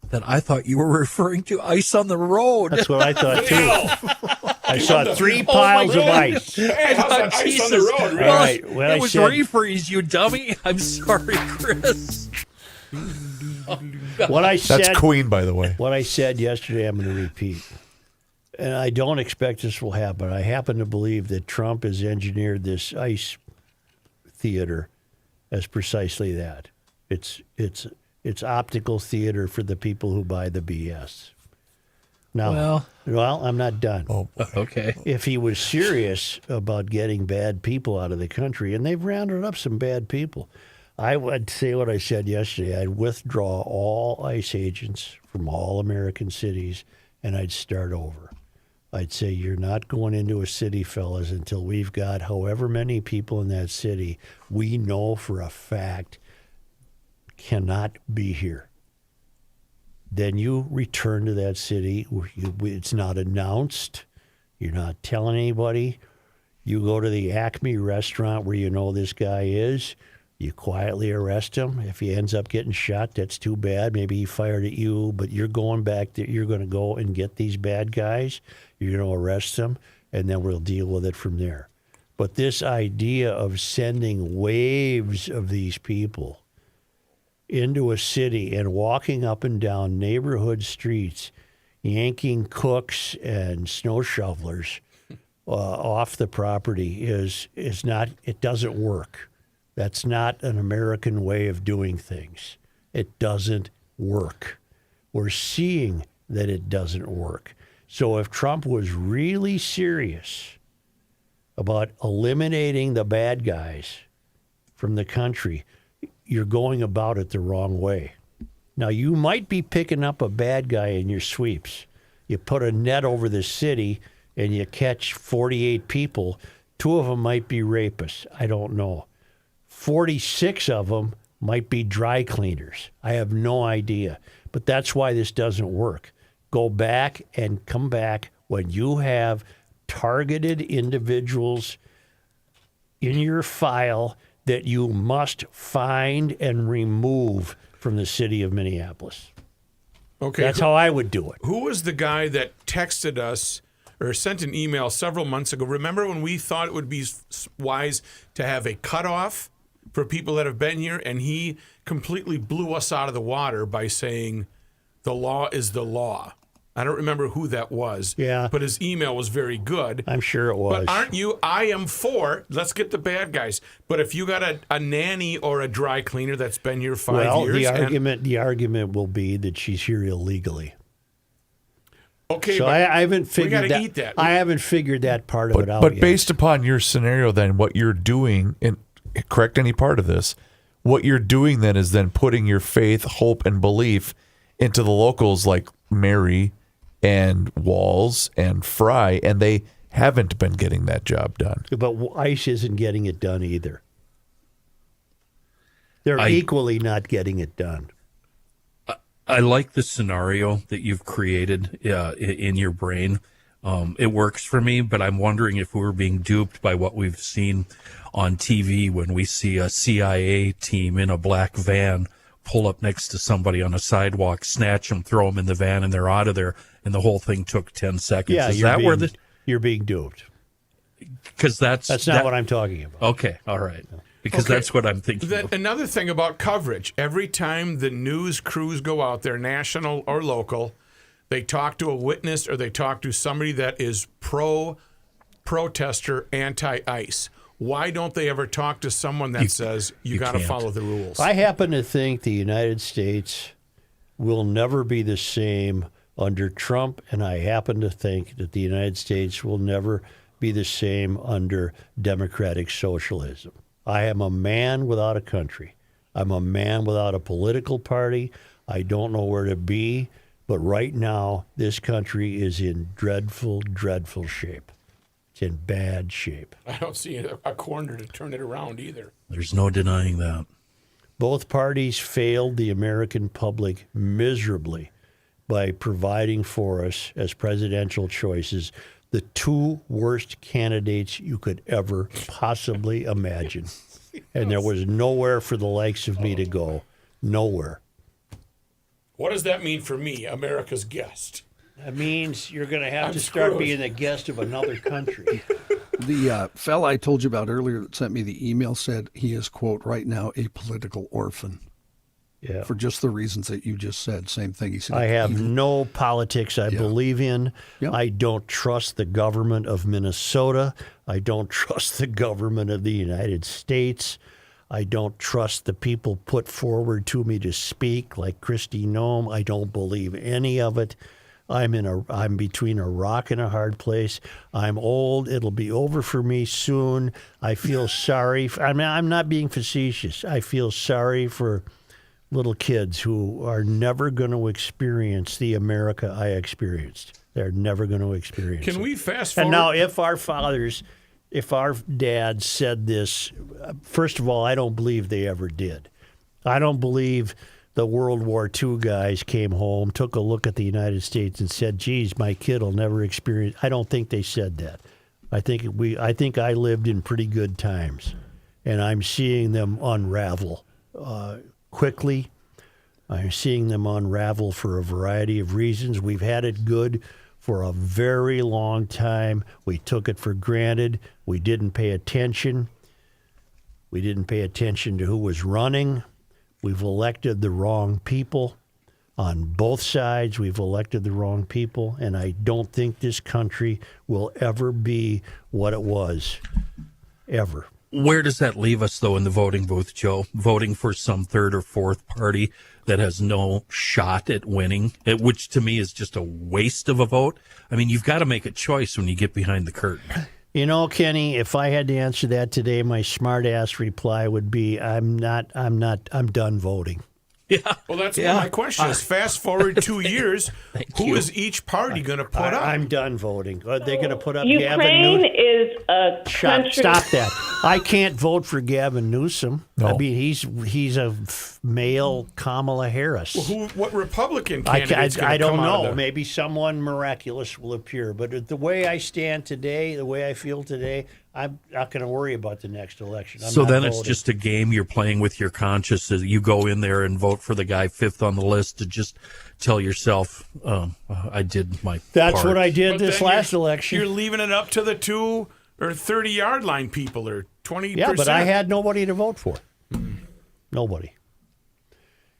that I thought you were referring to ice on the road. That's what I thought too. I saw 3 piles of ice. Hey, how's that ice on the road? Really? All right. Well, it was refreeze, you dummy. I'm sorry, Chris. That's Queen, by the way. What I said yesterday, I'm going to repeat. And I don't expect this will happen. I happen to believe that Trump has engineered this ice theater as precisely that. It's optical theater for the people who buy the BS. Now, well, I'm not done. Oh, okay. If he was serious about getting bad people out of the country, and they've rounded up some bad people, I would say what I said yesterday. I'd withdraw all ICE agents from all American cities, and I'd start over. I'd say, you're not going into a city, fellas, until we've got however many people in that city we know for a fact cannot be here. Then you return to that city. It's not announced. You're not telling anybody. You go to the Acme restaurant where you know this guy is. You quietly arrest him. If he ends up getting shot, that's too bad. Maybe he fired at you, but you're going back there. You're going to go and get these bad guys. You're going to arrest them, and then we'll deal with it from there. But this idea of sending waves of these people into a city and walking up and down neighborhood streets, yanking cooks and snow shovelers off the property is not. It doesn't work. That's not an American way of doing things. It doesn't work. We're seeing that it doesn't work. So if Trump was really serious about eliminating the bad guys from the country, you're going about it the wrong way. Now, you might be picking up a bad guy in your sweeps. You put a net over the city and you catch 48 people. 2 of them might be rapists. I don't know. 46 of them might be dry cleaners. I have no idea. But that's why this doesn't work. Go back and come back when you have targeted individuals in your file that you must find and remove from the city of Minneapolis. Okay. That's how I would do it. Who was the guy that texted us or sent an email several months ago? Remember when we thought it would be wise to have a cutoff for people that have been here, and he completely blew us out of the water by saying the law is the law. I don't remember who that was. Yeah. But his email was very good. I'm sure it was. But aren't you? I am for, let's get the bad guys. But if you got a nanny or a dry cleaner that's been here 5 years. The argument will be that she's here illegally. Okay, so I haven't figured we gotta eat that. I haven't figured that part of it out But yet. based upon your scenario, then what you're doing, and correct any part of this, what you're doing then is then putting your faith, hope, and belief into the locals like Mary and Walls and Fry, and they haven't been getting that job done. But ICE isn't getting it done either. They're equally not getting it done. I like the scenario that you've created in your brain. It works for me, but I'm wondering if we're being duped by what we've seen on TV when we see a CIA team in a black van pull up next to somebody on a sidewalk, snatch them, throw them in the van, and they're out of there. And the whole thing took 10 seconds. Yeah, Is that where you're being duped? Because that's not what I'm talking about. Okay, all right. Because that's what I'm thinking. Another thing about coverage: every time the news crews go out there, national or local, they talk to a witness or they talk to somebody that is protester, anti-ICE. Why don't they ever talk to someone that says you got to follow the rules? I happen to think the United States will never be the same under Trump, and I happen to think that the United States will never be the same under democratic socialism. I am a man without a country. I'm a man without a political party. I don't know where to be, but right now this country is in dreadful, dreadful shape. It's in bad shape. I don't see a corner to turn it around either. There's no denying that. Both parties failed the American public miserably by providing for us as presidential choices the two worst candidates you could ever possibly imagine. And there was nowhere for the likes of me to go. Nowhere. What does that mean for me, America's guest? That means you're going to have to start being a guest of another country. The fella I told you about earlier that sent me the email said he is, quote, right now a political orphan. Yeah. For just the reasons that you just said. Same thing. He said, I have no politics I believe in. Yeah. I don't trust the government of Minnesota. I don't trust the government of the United States. I don't trust the people put forward to me to speak, like Kristi Noem. I don't believe any of it. I'm between a rock and a hard place. I'm old. It'll be over for me soon. I feel sorry. I'm not being facetious. I feel sorry for little kids who are never going to experience the America I experienced. They're never going to experience it. Can we fast forward? And now, if our dads said this, first of all, I don't believe they ever did. I don't believe the World War II guys came home, took a look at the United States and said, geez, my kid will never experience. I don't think they said that. I think I lived in pretty good times, and I'm seeing them unravel quickly. I'm seeing them unravel for a variety of reasons. We've had it good for a very long time. We took it for granted. We didn't pay attention. We didn't pay attention to who was running. We've elected the wrong people. On both sides, we've elected the wrong people, and I don't think this country will ever be what it was, ever. Where does that leave us, though, in the voting booth, Joe? Voting for some third or fourth party that has no shot at winning, which to me is just a waste of a vote. I mean, you've got to make a choice when you get behind the curtain. You know, Kenny, if I had to answer that today, my smart-ass reply would be, I'm done voting. Yeah. Well, that's what my question is. Fast forward 2 years, who is each party going to put up? I'm done voting. Are they going to put up Ukraine Gavin Newsom? is a country. Stop that. I can't vote for Gavin Newsom. No. I mean, he's a male Kamala Harris. Well, what Republican candidate's I don't come out of know. there? Maybe someone miraculous will appear. But the way I stand today, the way I feel today, I'm not going to worry about the next election. I'm So not then voting. it's just a game you're playing with your conscience. As you go in there and vote for the guy fifth on the list to just tell yourself, I did my That's part. what I did But this then last you're election. leaving it up to the 2 or 30-yard line people, or 20%. Yeah, but I had nobody to vote for. Nobody.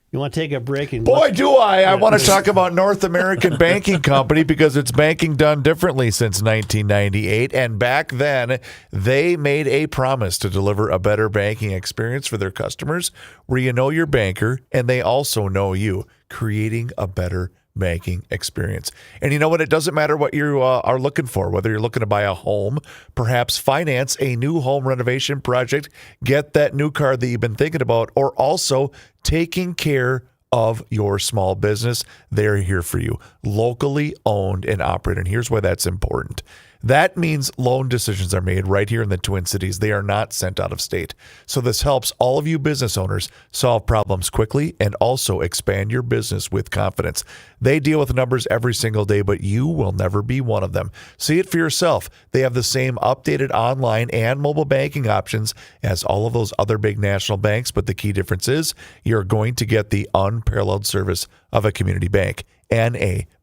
You want to take a break? And Boy, do I. I want to talk about North American Banking Company because it's banking done differently since 1998. And back then, they made a promise to deliver a better banking experience for their customers where you know your banker and they also know you, creating a better banking experience. And you know what? It doesn't matter what you are looking for, whether you're looking to buy a home, perhaps finance a new home renovation project, get that new car that you've been thinking about, or also taking care of your small business. They're here for you, locally owned and operated. And here's why that's important. That means loan decisions are made right here in the Twin Cities. They are not sent out of state. So this helps all of you business owners solve problems quickly and also expand your business with confidence. They deal with numbers every single day, but you will never be one of them. See it for yourself. They have the same updated online and mobile banking options as all of those other big national banks, but the key difference is you're going to get the unparalleled service of a community bank. nabankco.com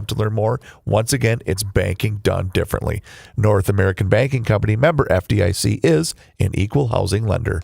to learn more. Once again, it's banking done differently. North American Banking Company, member FDIC, is an equal housing lender.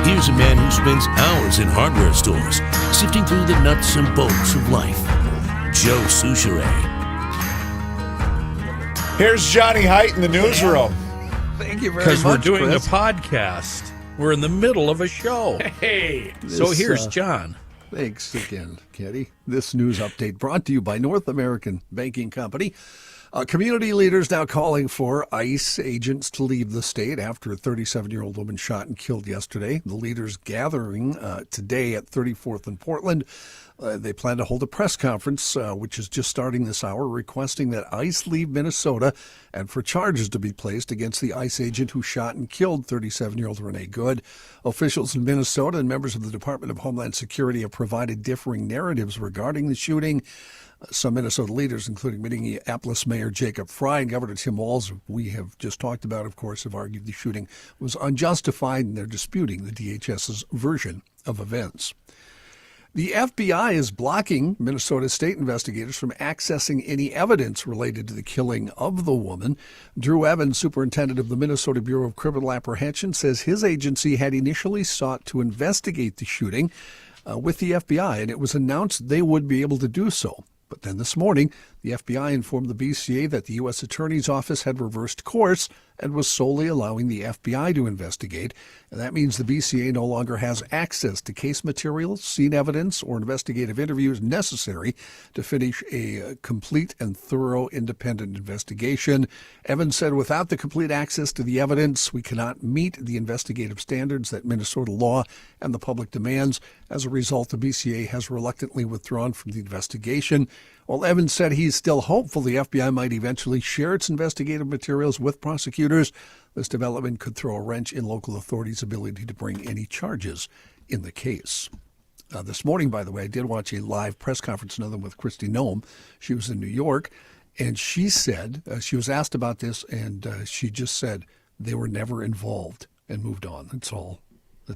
Here's a man who spends hours in hardware stores, sifting through the nuts and bolts of life. Joe Souchere. Here's Johnny Heidt in the newsroom. Thank you very much, Because we're doing Chris. a podcast. We're in the middle of a show. Hey, So This, here's John. Thanks again, Kenny. This news update brought to you by North American Banking Company. Community leaders now calling for ICE agents to leave the state after a 37-year-old woman shot and killed yesterday. The leaders gathering today at 34th and Portland. They plan to hold a press conference, which is just starting this hour, requesting that ICE leave Minnesota and for charges to be placed against the ICE agent who shot and killed 37-year-old Renee Good. Officials in Minnesota and members of the Department of Homeland Security have provided differing narratives regarding the shooting. Some Minnesota leaders, including Minneapolis Mayor Jacob Fry and Governor Tim Walz, we have just talked about, of course, have argued the shooting was unjustified, and they're disputing the DHS's version of events. The FBI is blocking Minnesota state investigators from accessing any evidence related to the killing of the woman. Drew Evans, superintendent of the Minnesota Bureau of Criminal Apprehension, says his agency had initially sought to investigate the shooting with the FBI, and it was announced they would be able to do so. But then this morning, the FBI informed the BCA that the U.S. Attorney's Office had reversed course and was solely allowing the FBI to investigate. And that means the BCA no longer has access to case materials, scene evidence, or investigative interviews necessary to finish a complete and thorough independent investigation. Evans said, without the complete access to the evidence, we cannot meet the investigative standards that Minnesota law and the public demands. As a result, the BCA has reluctantly withdrawn from the investigation. While Evans said he's still hopeful the FBI might eventually share its investigative materials with prosecutors, this development could throw a wrench in local authorities' ability to bring any charges in the case. This morning, by the way, I did watch a live press conference, another one with Kristi Noem. She was in New York, and she said, she was asked about this, and she just said they were never involved and moved on. That's all.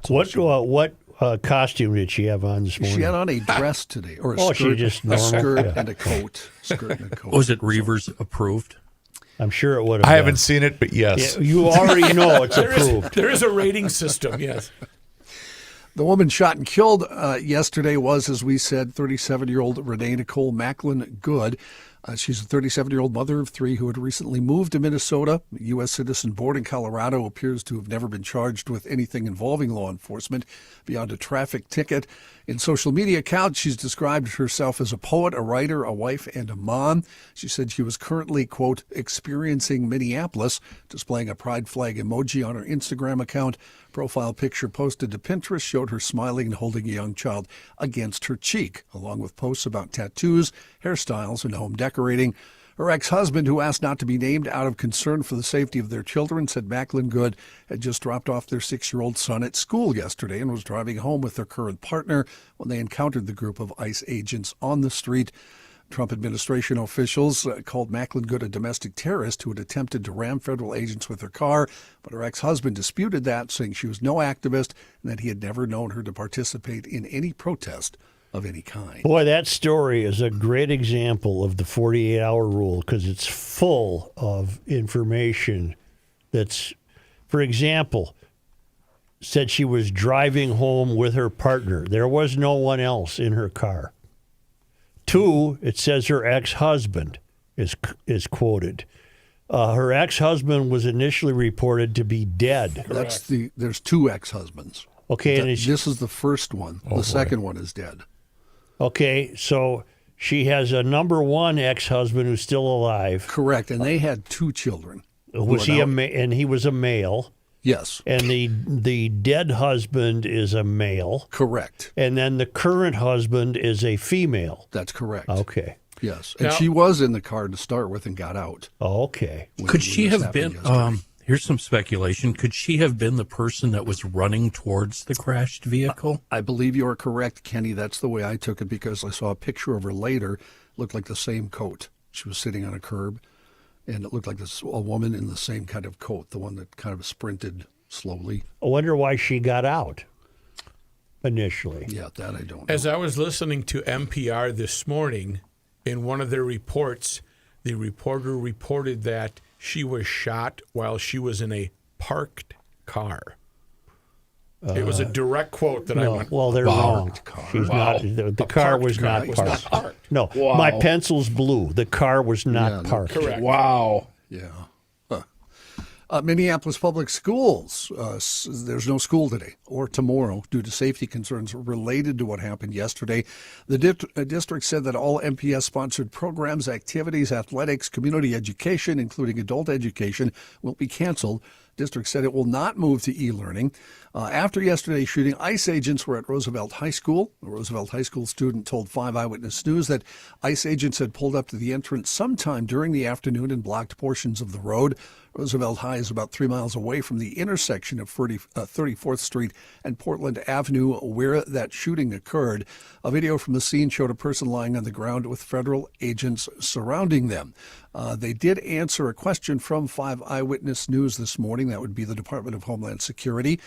What costume did she have on this morning? She had on a dress today, or a skirt, she just normal? skirt and a coat. Skirt and a coat. Was it Reavers approved? I'm sure it would have. I haven't seen it, but yes. Yeah, you already know it's approved. There is a rating system, yes. The woman shot and killed yesterday was, as we said, 37-year-old Renee Nicole Macklin Good. She's a 37-year-old mother of three who had recently moved to Minnesota. A U.S. citizen born in Colorado, appears to have never been charged with anything involving law enforcement beyond a traffic ticket. In social media accounts, she's described herself as a poet, a writer, a wife, and a mom. She said she was currently, quote, experiencing Minneapolis, displaying a pride flag emoji on her Instagram account. Profile picture posted to Pinterest showed her smiling and holding a young child against her cheek, along with posts about tattoos, hairstyles, and home decorating. Her ex-husband, who asked not to be named out of concern for the safety of their children, said Macklin Good had just dropped off their 6-year-old son at school yesterday and was driving home with their current partner when they encountered the group of ICE agents on the street. Trump administration officials called Macklin Good a domestic terrorist who had attempted to ram federal agents with her car, but her ex-husband disputed that, saying she was no activist and that he had never known her to participate in any protest of any kind. Boy, that story is a great example of the 48-hour rule because it's full of information that's, for example, said she was driving home with her partner. There was no one else in her car. 2, it says her ex-husband is quoted. Her ex-husband was initially reported to be dead. There's 2 ex-husbands. Okay, this is the first one. The second one is dead. Okay, so she has a number 1 ex-husband who's still alive. Correct, and they had 2 children. Was he and he was a male? Yes. And the dead husband is a male. Correct. And then the current husband is a female. That's correct. Okay. Yes, and she was in the car to start with and got out. Okay. Could she have been? Here's some speculation. Could she have been the person that was running towards the crashed vehicle? I believe you are correct, Kenny. That's the way I took it because I saw a picture of her later. Looked like the same coat. She was sitting on a curb, and it looked like a woman in the same kind of coat, the one that kind of sprinted slowly. I wonder why she got out initially. Yeah, that I don't know. As I was listening to NPR this morning, in one of their reports, the reporter reported that she was shot while she was in a parked car. It was a direct quote that I went. Well, they're wrong. She's not. The car was not parked. No, my pencil's blue. The car was not parked. Correct. Wow. Yeah. Minneapolis Public Schools, there's no school today or tomorrow due to safety concerns related to what happened yesterday. The district said that all MPS-sponsored programs, activities, athletics, community education, including adult education, will be canceled District said it will not move to e-learning. After yesterday's shooting, ICE agents were at Roosevelt High School. A Roosevelt High School student told 5 Eyewitness News that ICE agents had pulled up to the entrance sometime during the afternoon and blocked portions of the road. Roosevelt High is about 3 miles away from the intersection of 34th Street and Portland Avenue, where that shooting occurred. A video from the scene showed a person lying on the ground with federal agents surrounding them. They did answer a question from 5 Eyewitness News this morning. That would be the Department of Homeland Security.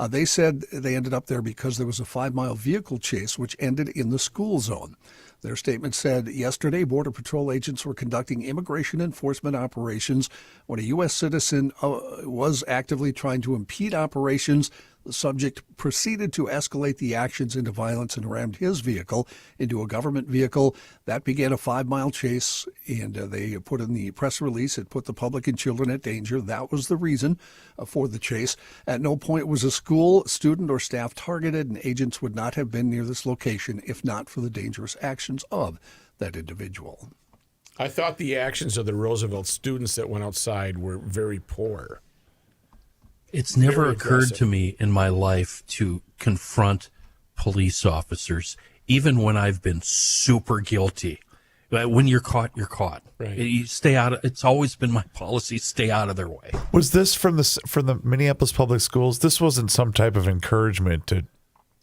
They said they ended up there because there was a 5-mile vehicle chase which ended in the school zone. Their statement said yesterday Border Patrol agents were conducting immigration enforcement operations when a U.S. citizen was actively trying to impede operations. The subject proceeded to escalate the actions into violence and rammed his vehicle into a government vehicle. That began a 5-mile chase, and they put in the press release, it put the public and children at danger. That was the reason for the chase. At no point was a school, student, or staff targeted, and agents would not have been near this location if not for the dangerous actions of that individual. I thought the actions of the Roosevelt students that went outside were very poor. It's never Very occurred aggressive. to me in my life to confront police officers, even when I've been super guilty. When you're caught, you're caught. Right. You stay out of, it's always been my policy, stay out of their way. Was this from the Minneapolis Public Schools? This wasn't some type of encouragement to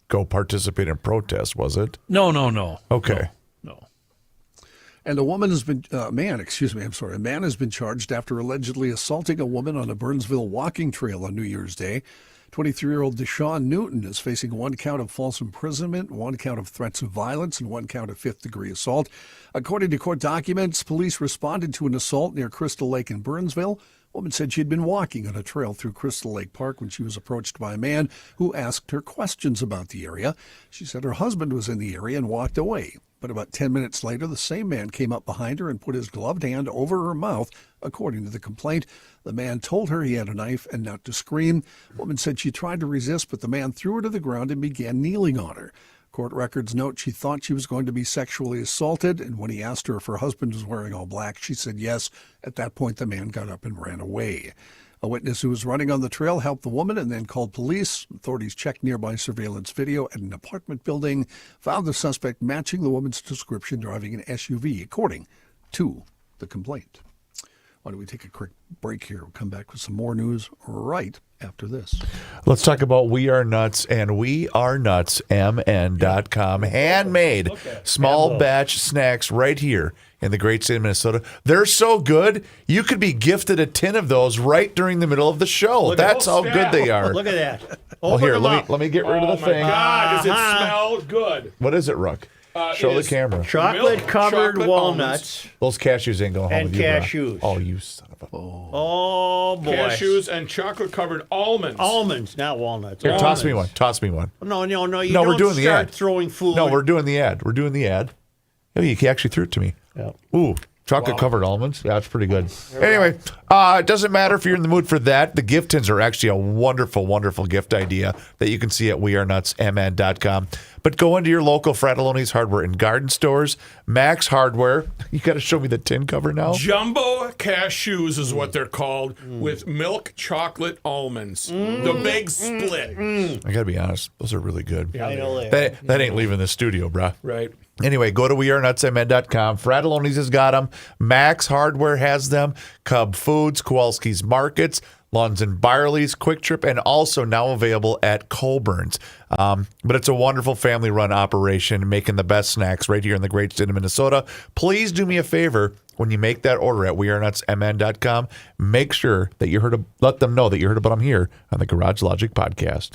go participate in protest, was it? No. Okay. No. And a man has been charged after allegedly assaulting a woman on a Burnsville walking trail on New Year's Day. 23-year-old Deshaun Newton is facing 1 count of false imprisonment, 1 count of threats of violence, and 1 count of fifth-degree assault. According to court documents, police responded to an assault near Crystal Lake in Burnsville. A woman said she had been walking on a trail through Crystal Lake Park when she was approached by a man who asked her questions about the area. She said her husband was in the area and walked away. But about 10 minutes later, the same man came up behind her and put his gloved hand over her mouth, according to the complaint. The man told her he had a knife and not to scream. The woman said she tried to resist, but the man threw her to the ground and began kneeling on her. Court records note she thought she was going to be sexually assaulted, and when he asked her if her husband was wearing all black, she said yes. At that point, the man got up and ran away. A witness who was running on the trail helped the woman and then called police. Authorities checked nearby surveillance video at an apartment building, found the suspect matching the woman's description driving an SUV, according to the complaint. Why don't we take a quick break here? We'll come back with some more news right after this. Let's talk about We Are Nuts and WeAreNutsMN.com. Handmade small batch snacks right here in the great state of Minnesota. They're so good, you could be gifted a tin of those right during the middle of the show. That's how good they are. Look at that. Well, Open here, them up. let me get rid of the my thing. God, does it smell good? What is it, Ruck? Show it the is camera. Chocolate-covered chocolate walnuts. Those cashews ain't going home And with you, bro. cashews. Oh, you son of a... Oh, boy. Cashews and chocolate-covered almonds. Almonds, not walnuts. Here, toss me one. Almonds. Toss me one. No, you No, don't we're doing the start ad. throwing food. No, we're doing the ad. Oh, you actually threw it to me. Yeah. Ooh, chocolate-covered almonds. Yeah, that's pretty good. Anyway, it doesn't matter if you're in the mood for that. The gift tins are actually a wonderful, wonderful gift idea that you can see at WeAreNutsMN.com. But go into your local Fratelloni's Hardware and Garden stores. Max Hardware. You got to show me the tin cover now. Jumbo cashews is what they're called, with milk chocolate almonds. The big split. I got to be honest. Those are really good. I know they are. That ain't leaving the studio, bruh. Right. Anyway, go to WeAreNutsMN.com. Fratelloni's has got them. Max Hardware has them. Cub Foods, Kowalski's Markets, Lunds and Byerly's, Quick Trip, and also now available at Colburn's. But it's a wonderful family-run operation, making the best snacks right here in the great state of Minnesota. Please do me a favor. When you make that order at WeAreNutsMN.com, make sure that let them know that you heard about them here on the Garage Logic podcast.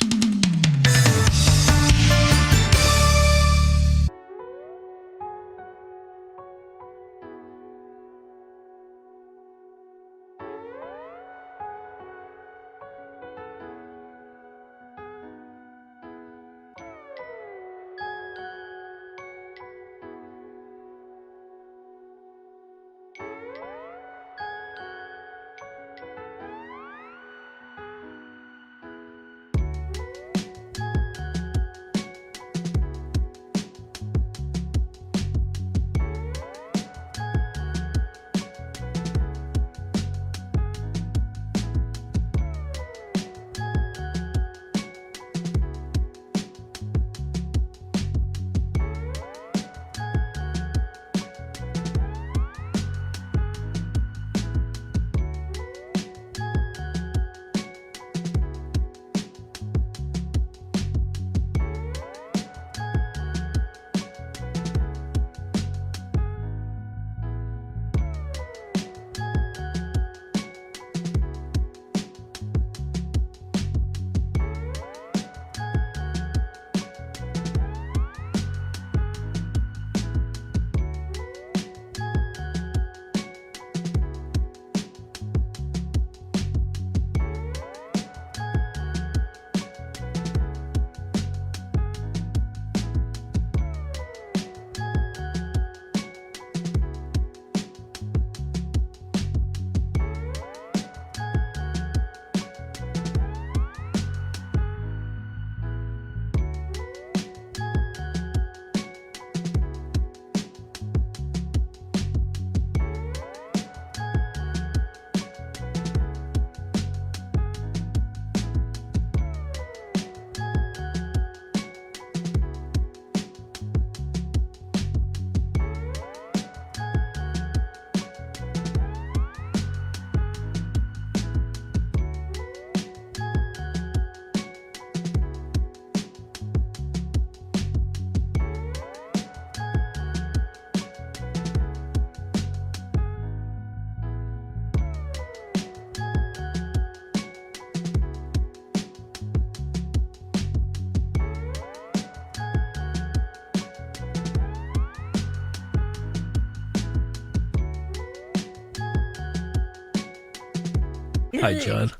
Hi, John.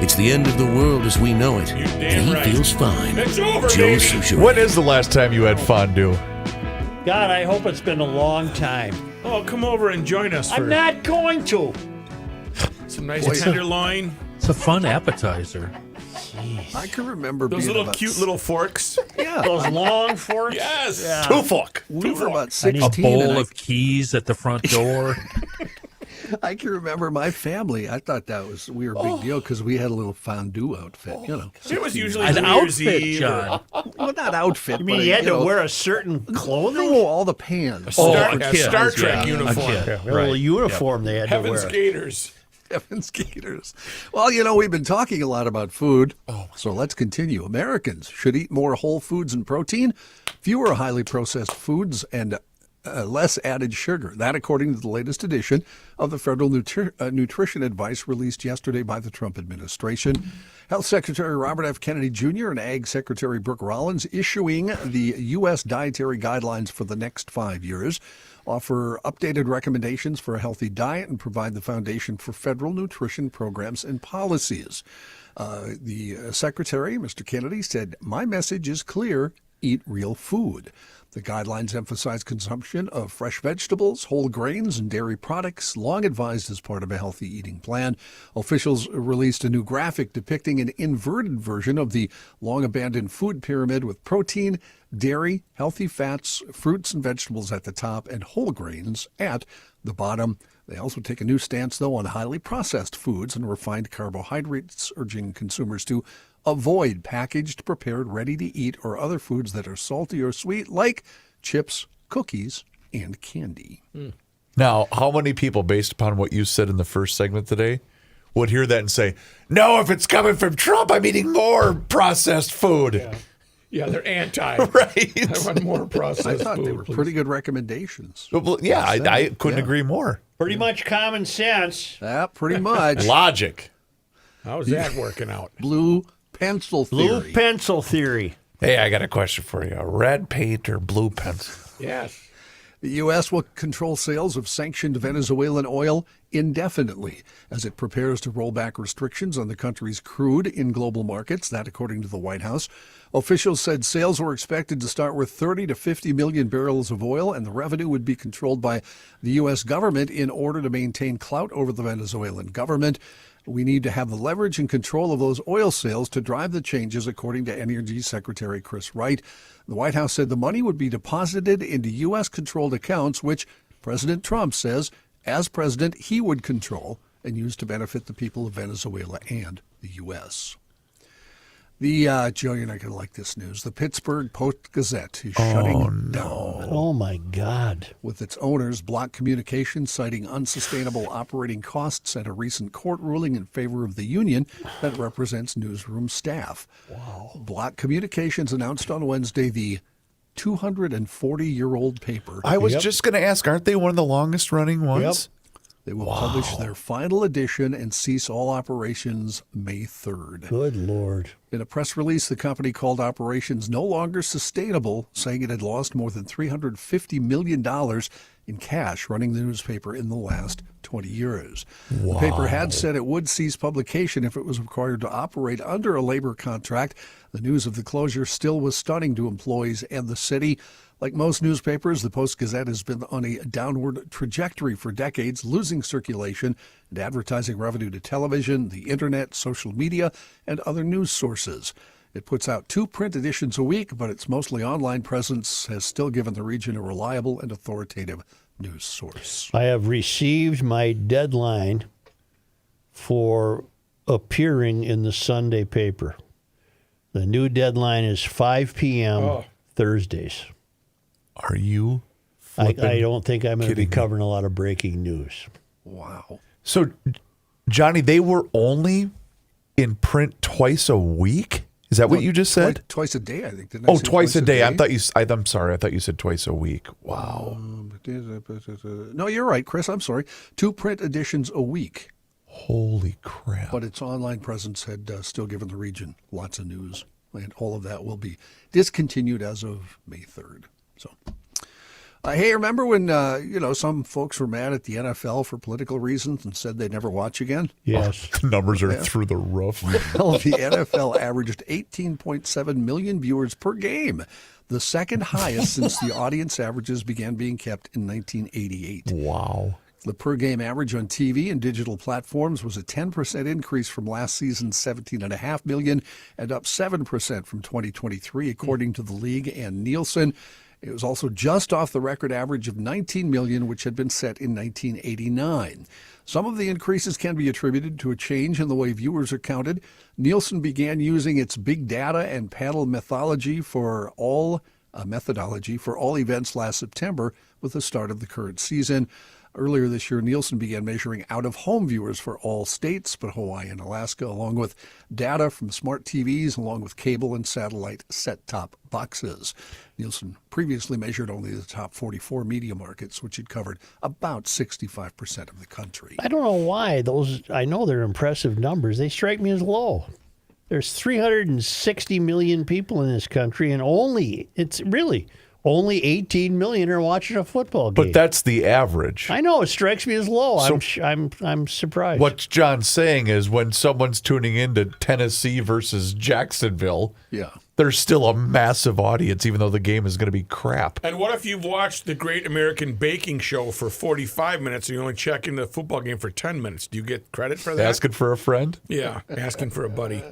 It's the end of the world as we know it, You're damn and he right. feels fine. It's over, Joe baby. Souchere. When is the last time you had fondue? God, I hope it's been a long time. Oh, come over and join us for I'm not going to. some nice tenderloin. It's a fun appetizer. I can remember Those being little about cute little forks. Those long forks. Yes. Yeah. Two fork. we were about A 16. bowl and of keys at the front door. I can remember my family. I thought we were a big deal because we had a little fondue outfit, you know. It was usually An New Year's outfit, Eve John. Well, not outfit. You mean but you had to know, wear a certain clothing? No, all the pans. or a a kid. Star Trek Yeah, a uniform. kid. A little uniform they had to Heaven's wear. Gators. Heaven's Gators. Well, you know, we've been talking a lot about food, so let's continue. Americans should eat more whole foods and protein, fewer highly processed foods, and less added sugar. That, according to the latest edition of the federal nutrition advice released yesterday by the Trump administration. Health Secretary Robert F. Kennedy Jr. and Ag Secretary Brooke Rollins issuing the U.S. dietary guidelines for the next 5 years, offer updated recommendations for a healthy diet, and provide the foundation for federal nutrition programs and policies. The Secretary, Mr. Kennedy, said, "My message is clear: eat real food." The guidelines emphasize consumption of fresh vegetables, whole grains, and dairy products, long advised as part of a healthy eating plan. Officials released a new graphic depicting an inverted version of the long-abandoned food pyramid with protein, dairy, healthy fats, fruits and vegetables at the top, and whole grains at the bottom. They also take a new stance, though, on highly processed foods and refined carbohydrates, urging consumers to avoid packaged, prepared, ready-to-eat, or other foods that are salty or sweet, like chips, cookies, and candy. Now, how many people, based upon what you said in the first segment today, would hear that and say, "No, if it's coming from Trump, I'm eating more processed food." Yeah, they're anti. Right. I want more processed I thought food. they were pretty good recommendations. Well, yeah, I couldn't agree more. Pretty much common sense. Yeah, pretty much. Logic. How's that working out? Blue pencil Blue theory. pencil theory. Hey, I got a question for you. Red paint or blue pencil? Yes. The U.S. will control sales of sanctioned Venezuelan oil indefinitely as it prepares to roll back restrictions on the country's crude in global markets. That, according to the White House. Officials said sales were expected to start with 30 to 50 million barrels of oil, and the revenue would be controlled by the U.S. government in order to maintain clout over the Venezuelan government. We need to have the leverage and control of those oil sales to drive the changes, according to Energy Secretary Chris Wright. The White House said the money would be deposited into U.S.-controlled accounts, which President Trump says, as president, he would control and use to benefit the people of Venezuela and the U.S. Joe, you're not going to like this news. The Pittsburgh Post-Gazette is shutting down. Oh, my God. With its owners, Block Communications, citing unsustainable operating costs and a recent court ruling in favor of the union that represents newsroom staff. Wow. Block Communications announced on Wednesday the 240-year-old paper. I was just going to ask, aren't they one of the longest running ones? They will publish their final edition and cease all operations May 3rd. Good Lord. In a press release, the company called operations no longer sustainable, saying it had lost more than $350 million in cash running the newspaper in the last 20 years. The paper had said it would cease publication if it was required to operate under a labor contract. The news of the closure still was stunning to employees and the city. Like most newspapers, the Post-Gazette has been on a downward trajectory for decades, losing circulation and advertising revenue to television, the internet, social media, and other news sources. It puts out 2 print editions a week, but its mostly online presence has still given the region a reliable and authoritative news source. I have received my deadline for appearing in the Sunday paper. The new deadline is 5 p.m. Thursdays. Are you? I don't think I'm going to be kidding me? covering a lot of breaking news. Wow. So, Johnny, they were only in print twice a week? Is that what you just said? Twice a day, I think. Didn't I Oh, say twice a day. I'm sorry. I thought you said twice a week. Wow. No, you're right, Chris. I'm sorry. 2 print editions a week. Holy crap. But its online presence had still given the region lots of news. And all of that will be discontinued as of May 3rd. So, Hey, remember when some folks were mad at the NFL for political reasons and said they'd never watch again? Yes. The numbers are through the roof. Well, the NFL averaged 18.7 million viewers per game, the second highest since the audience averages began being kept in 1988. Wow. The per-game average on TV and digital platforms was a 10% increase from last season's 17.5 million and up 7% from 2023, according to the league and Nielsen. It was also just off the record average of 19 million, which had been set in 1989. Some of the increases can be attributed to a change in the way viewers are counted. Nielsen began using its big data and panel methodology for all events last September with the start of the current season. Earlier this year, Nielsen began measuring out-of-home viewers for all states but Hawaii and Alaska, along with data from smart TVs, along with cable and satellite set-top boxes. Nielsen previously measured only the top 44 media markets, which had covered about 65% of the country. I don't know why I know they're impressive numbers. They strike me as low. There's 360 million people in this country, and only 18 million are watching a football game. But that's the average. I know, it strikes me as low. So I'm surprised. What John's saying is when someone's tuning into Tennessee versus Jacksonville, there's still a massive audience, even though the game is going to be crap. And what if you've watched the Great American Baking Show for 45 minutes and you only check in the football game for 10 minutes? Do you get credit for that? Asking for a friend? Yeah, asking for a buddy.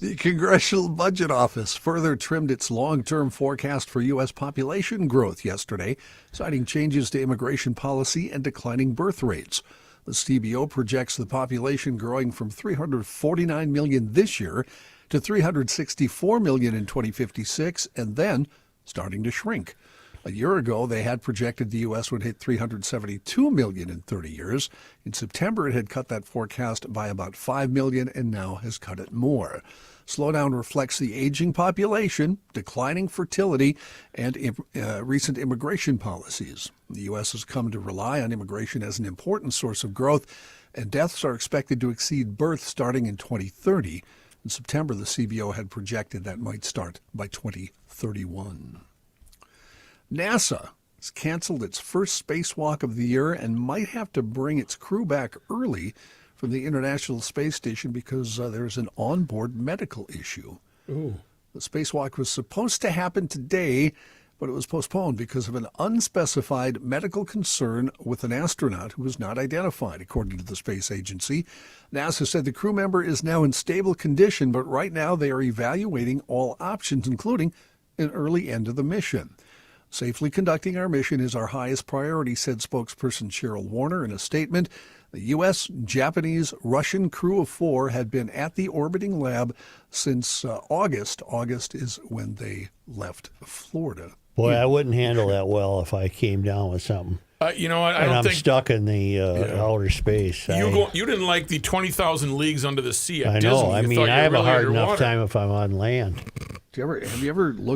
The Congressional Budget Office further trimmed its long-term forecast for U.S. population growth yesterday, citing changes to immigration policy and declining birth rates. The CBO projects the population growing from 349 million this year to 364 million in 2056, and then starting to shrink. A year ago, they had projected the U.S. would hit 372 million in 30 years. In September, it had cut that forecast by about 5 million and now has cut it more. Slowdown reflects the aging population, declining fertility, and recent immigration policies. The U.S. has come to rely on immigration as an important source of growth, and deaths are expected to exceed births starting in 2030. In September, the CBO had projected that might start by 2031. NASA has canceled its first spacewalk of the year and might have to bring its crew back early from the International Space Station because there's an onboard medical issue. Ooh. The spacewalk was supposed to happen today, but it was postponed because of an unspecified medical concern with an astronaut who was not identified, according to the space agency. NASA said the crew member is now in stable condition, but right now they are evaluating all options, including an early end of the mission. Safely conducting our mission is our highest priority, said spokesperson Cheryl Warner in a statement. The U.S., Japanese, Russian crew of 4 had been at the orbiting lab since August. August is when they left Florida. Boy, I wouldn't handle that well if I came down with something. You know what? I'm stuck in the outer space. You didn't like the 20,000 Leagues Under the Sea at I know. Disney. I mean, I have a hard enough time if I'm on land. Have you ever looked